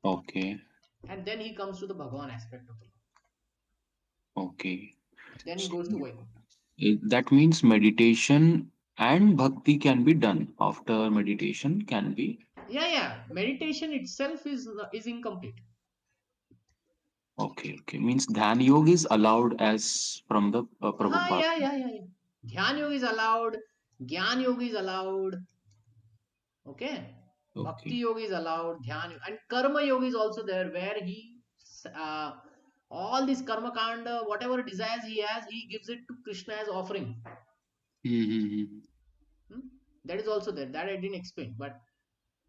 okay, And then he comes to the Bhagavan aspect of the Lord. okay. Then he So, goes to Vaikuntha. that means meditation and bhakti can be done. After meditation can be. Yeah. Meditation itself is incomplete. Okay, okay. Means Dhyan Yoga is allowed as from the Prabhupada. Yeah. Dhyan yoga is allowed. Gyan yoga is allowed. Okay. Bhakti Okay. yoga is allowed. Dhyan and karma yoga is also there, where he uh, all this karma kanda, whatever desires he has, he gives it to Krishna as offering. Mm-hmm. Hmm? That is also there. That I didn't explain. But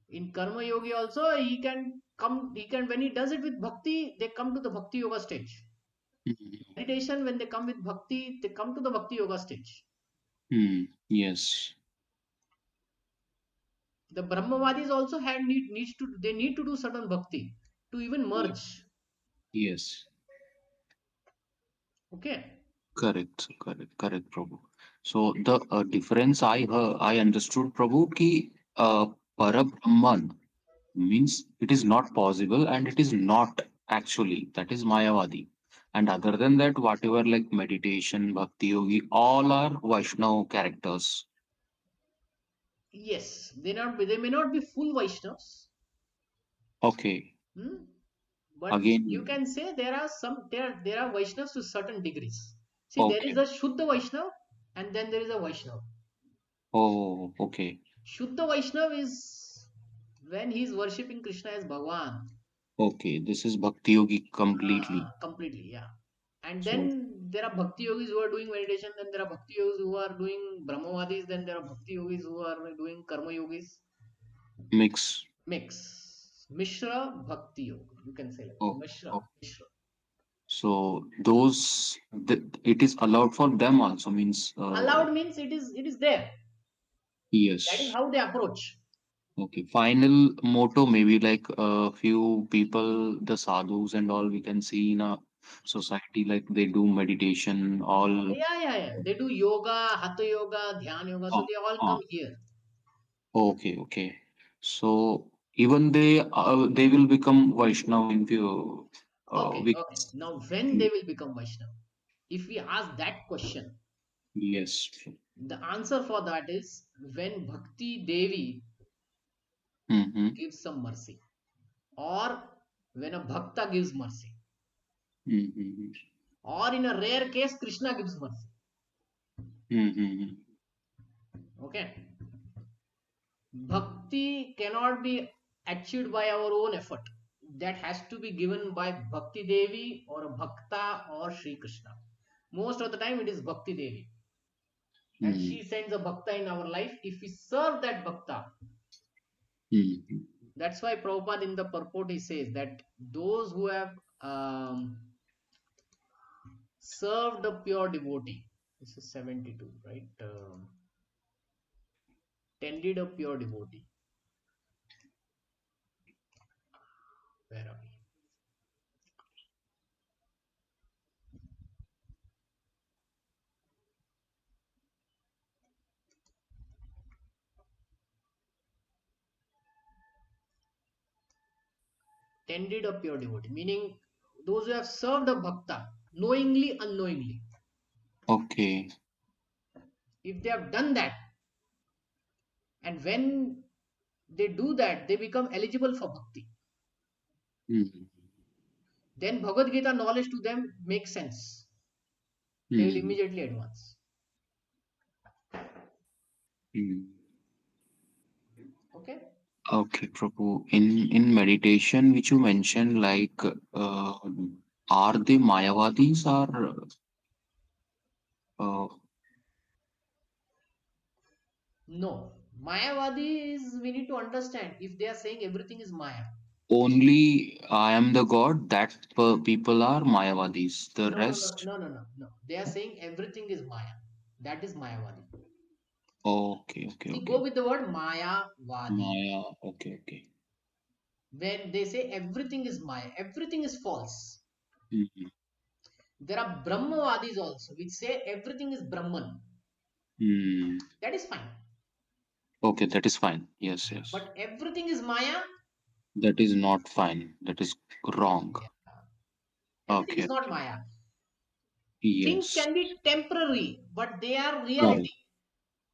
in karma yogi also, he can come. He can, when he does it with bhakti, they come to the bhakti yoga stage. Meditation, when they come with bhakti, they come to the bhakti yoga stage. Yes. The Brahmavadis also needs to, they need to do certain bhakti to even merge. Yes. Okay. Correct, Prabhu. So the difference I understood, Prabhu, ki Parabrahman means it is not possible and it is not actually. That is Mayavadi. And other than that, whatever like meditation, Bhakti Yogi, all are Vaishnava characters. Yes, they may not be full Vaishnavas, Okay. Hmm? But you Again. can say there are Vaishnavas to certain degrees. See, there is Okay. a Shuddha Vaishnav and then there is a Vaishnav. Oh, okay. Shuddha Vaishnav is when he is worshipping Krishna as Bhagwan. Okay. This is Bhakti Yogi completely. Completely, yeah. And So then there are Bhakti Yogis who are doing meditation, then there are Bhakti Yogis who are doing Brahmavadis, then there are Bhakti Yogis who are doing Karma Yogis. mix. Mix. Mishra Bhakti Yoga. You can say like that. Oh, Mishra. oh. Mishra. So it is allowed for them also means Allowed means it is there. That is yes. how they approach. Okay. Final motto maybe like a few people, the sadhus and all we can see in a society like they do meditation all. Yeah. They do yoga, hatha yoga, dhyana yoga. So Oh, they all oh, come here. okay, okay. So even they will become Vaishnav in few Okay. weeks. Now when they will become Vaishnava? If we ask that question, Yes. the answer for that is when Bhakti Devi Mm-hmm. gives some mercy, or when a Bhakta gives mercy, Mm-hmm. or in a rare case, Krishna gives mercy. Mm-hmm. Okay. Bhakti cannot be achieved by our own effort. That has to be given by Bhakti Devi or a Bhakta or Sri Krishna. Most of the time it is Bhakti Devi. And Mm-hmm. she sends a Bhakta in our life. If we serve that Bhakta, Mm-hmm. that's why Prabhupada in the purport he says that those who have served a pure devotee, this is 72, right? Tended a pure devotee. Where are we? Tended a pure devotee, meaning those who have served a bhakta knowingly, unknowingly. Okay. If they have done that, and when they do that, they become eligible for bhakti. Mm-hmm. Then Bhagavad Gita knowledge to them makes sense. They will Mm-hmm. immediately advance. Mm-hmm. Okay. Okay, Prabhu. In meditation, which you mentioned, like, are they Mayavadis or No. Mayavadi is, we need to understand if they are saying everything is Maya. only I am the God? That people are Mayavadis. The No, no, no, rest, no, no, no, no. They are saying everything is Maya. That is Mayavadi. okay, okay, See, okay. go with the word Mayavadi. Maya, okay, okay. When they say everything is Maya, everything is false. Mm-hmm. There are Brahmavadis also, which say everything is Brahman. Hmm. That is fine. Okay, that is fine. Yes, yes. But everything is Maya. That is not fine. That is wrong. Yeah. Everything Okay, is not okay. Maya. Things Yes. can be temporary, but they are Correct, reality.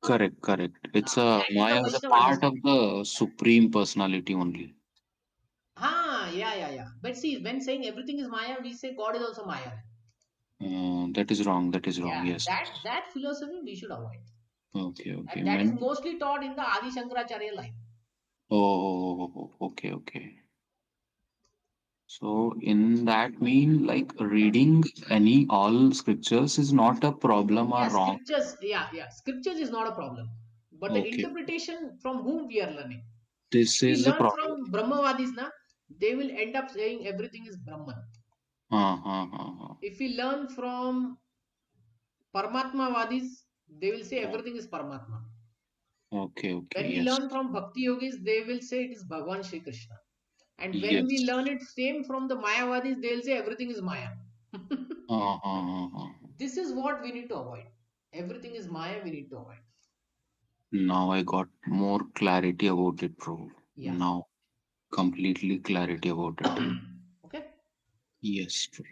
correct, correct. It's a That is the Maya is a Vaishnava part of understanding. the supreme personality only. Yeah. But see, when saying everything is Maya, we say God is also Maya. That is wrong. That is wrong. Yeah, Yes. that philosophy we should avoid. Okay, okay. And that is mostly taught in the Adi Shankaracharya line. Oh, okay, okay. So in that mean like reading any all scriptures is not a problem or Yeah, wrong. scriptures. Yeah. Scriptures is not a problem. But the Okay. interpretation from whom we are learning. This If we is a learn problem. from Brahmavadis, they will end up saying everything is Brahman. If we learn from Paramatmavadis, they will say Uh. everything is Paramatma. Okay, okay, When we yes. learn from Bhakti Yogis, they will say it is Bhagwan Shri Krishna. And when we Yes. learn it same from the Mayavadis, they will say everything is Maya. Uh. This is what we need to avoid. Everything is Maya, we need to avoid. Now I got more clarity about it, bro. Yeah. Now completely clarity about it. Okay. Yes, bro.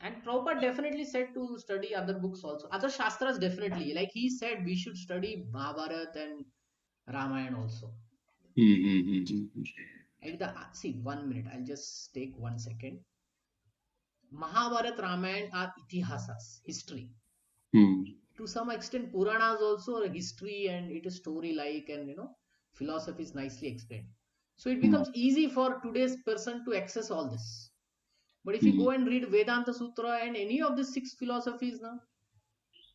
And Prabhupada definitely said to study other books also. Other Shastras definitely. Like he said, we should study Mahabharata and Ramayana also. Mm-hmm. See, 1 minute. I'll just take 1 second. Mahabharat, Ramayana are itihasas, history. Hmm. To some extent, Puranas also are history and it is story-like, and philosophy is nicely explained. So it Hmm. becomes easy for today's person to access all this. But if you Hmm. go and read Vedanta Sutra and any of the six philosophies now,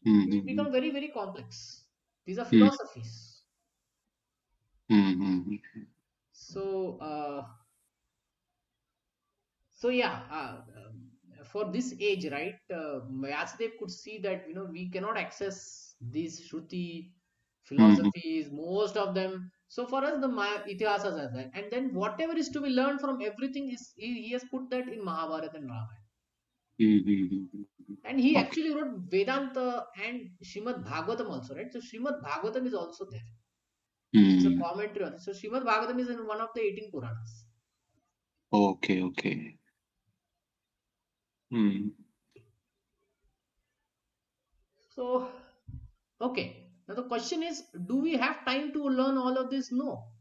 Hmm. it Hmm. become very, very complex. These are Hmm. philosophies. Hmm. Hmm. So, yeah, for this age, right? Vyasdev could see that we cannot access these Shruti Hmm. philosophies, most of them. So for us, the Itihasas are that, and then whatever is to be learned from everything is he has put that in Mahabharata and Ramayana. Hmm. Hmm. And he Okay. actually wrote Vedanta and Srimad Bhagavatam also, right? So Srimad Bhagavatam is also there. It's a Hmm. commentary on it. So Srimad Bhagavatam is in one of the 18 Puranas. Okay. Okay. Hmm. So, okay. Now the question is, do we have time to learn all of this? No.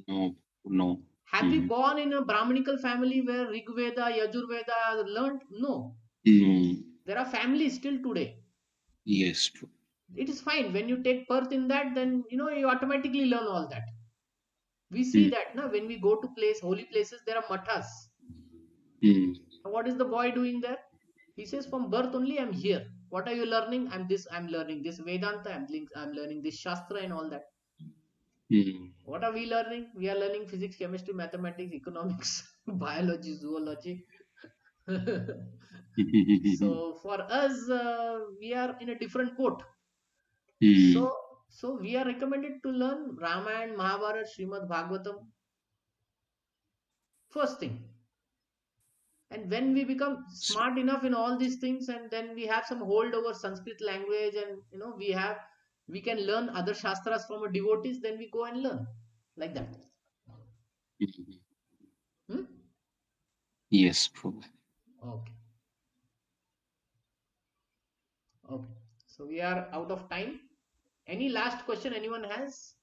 No. No. Have we Hmm. born in a Brahmanical family where Rig Veda, Yajurveda are learned? No. Hmm. There are families still today. Yes. True. It is fine. When you take birth in that, then you automatically learn all that. We see Hmm. that now when we go to holy places, there are mathas. Hmm. What is the boy doing there? He says, from birth only I'm here. What are you learning? I'm learning this Vedanta, I'm learning this Shastra and all that. Hmm. What are we learning? We are learning physics, chemistry, mathematics, economics, biology, zoology. Hmm. So for us, we are in a different boat. Hmm. So, we are recommended to learn Ramayana, Mahabharata, Srimad Bhagavatam first thing. And when we become smart enough in all these things, and then we have some hold over Sanskrit language, and we can learn other shastras from a devotees, then we go and learn like that. Hmm? Yes. True. Okay. Okay. So we are out of time. Any last question anyone has?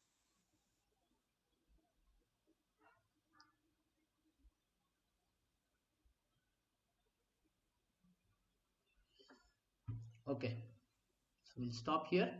Okay. So we'll stop here.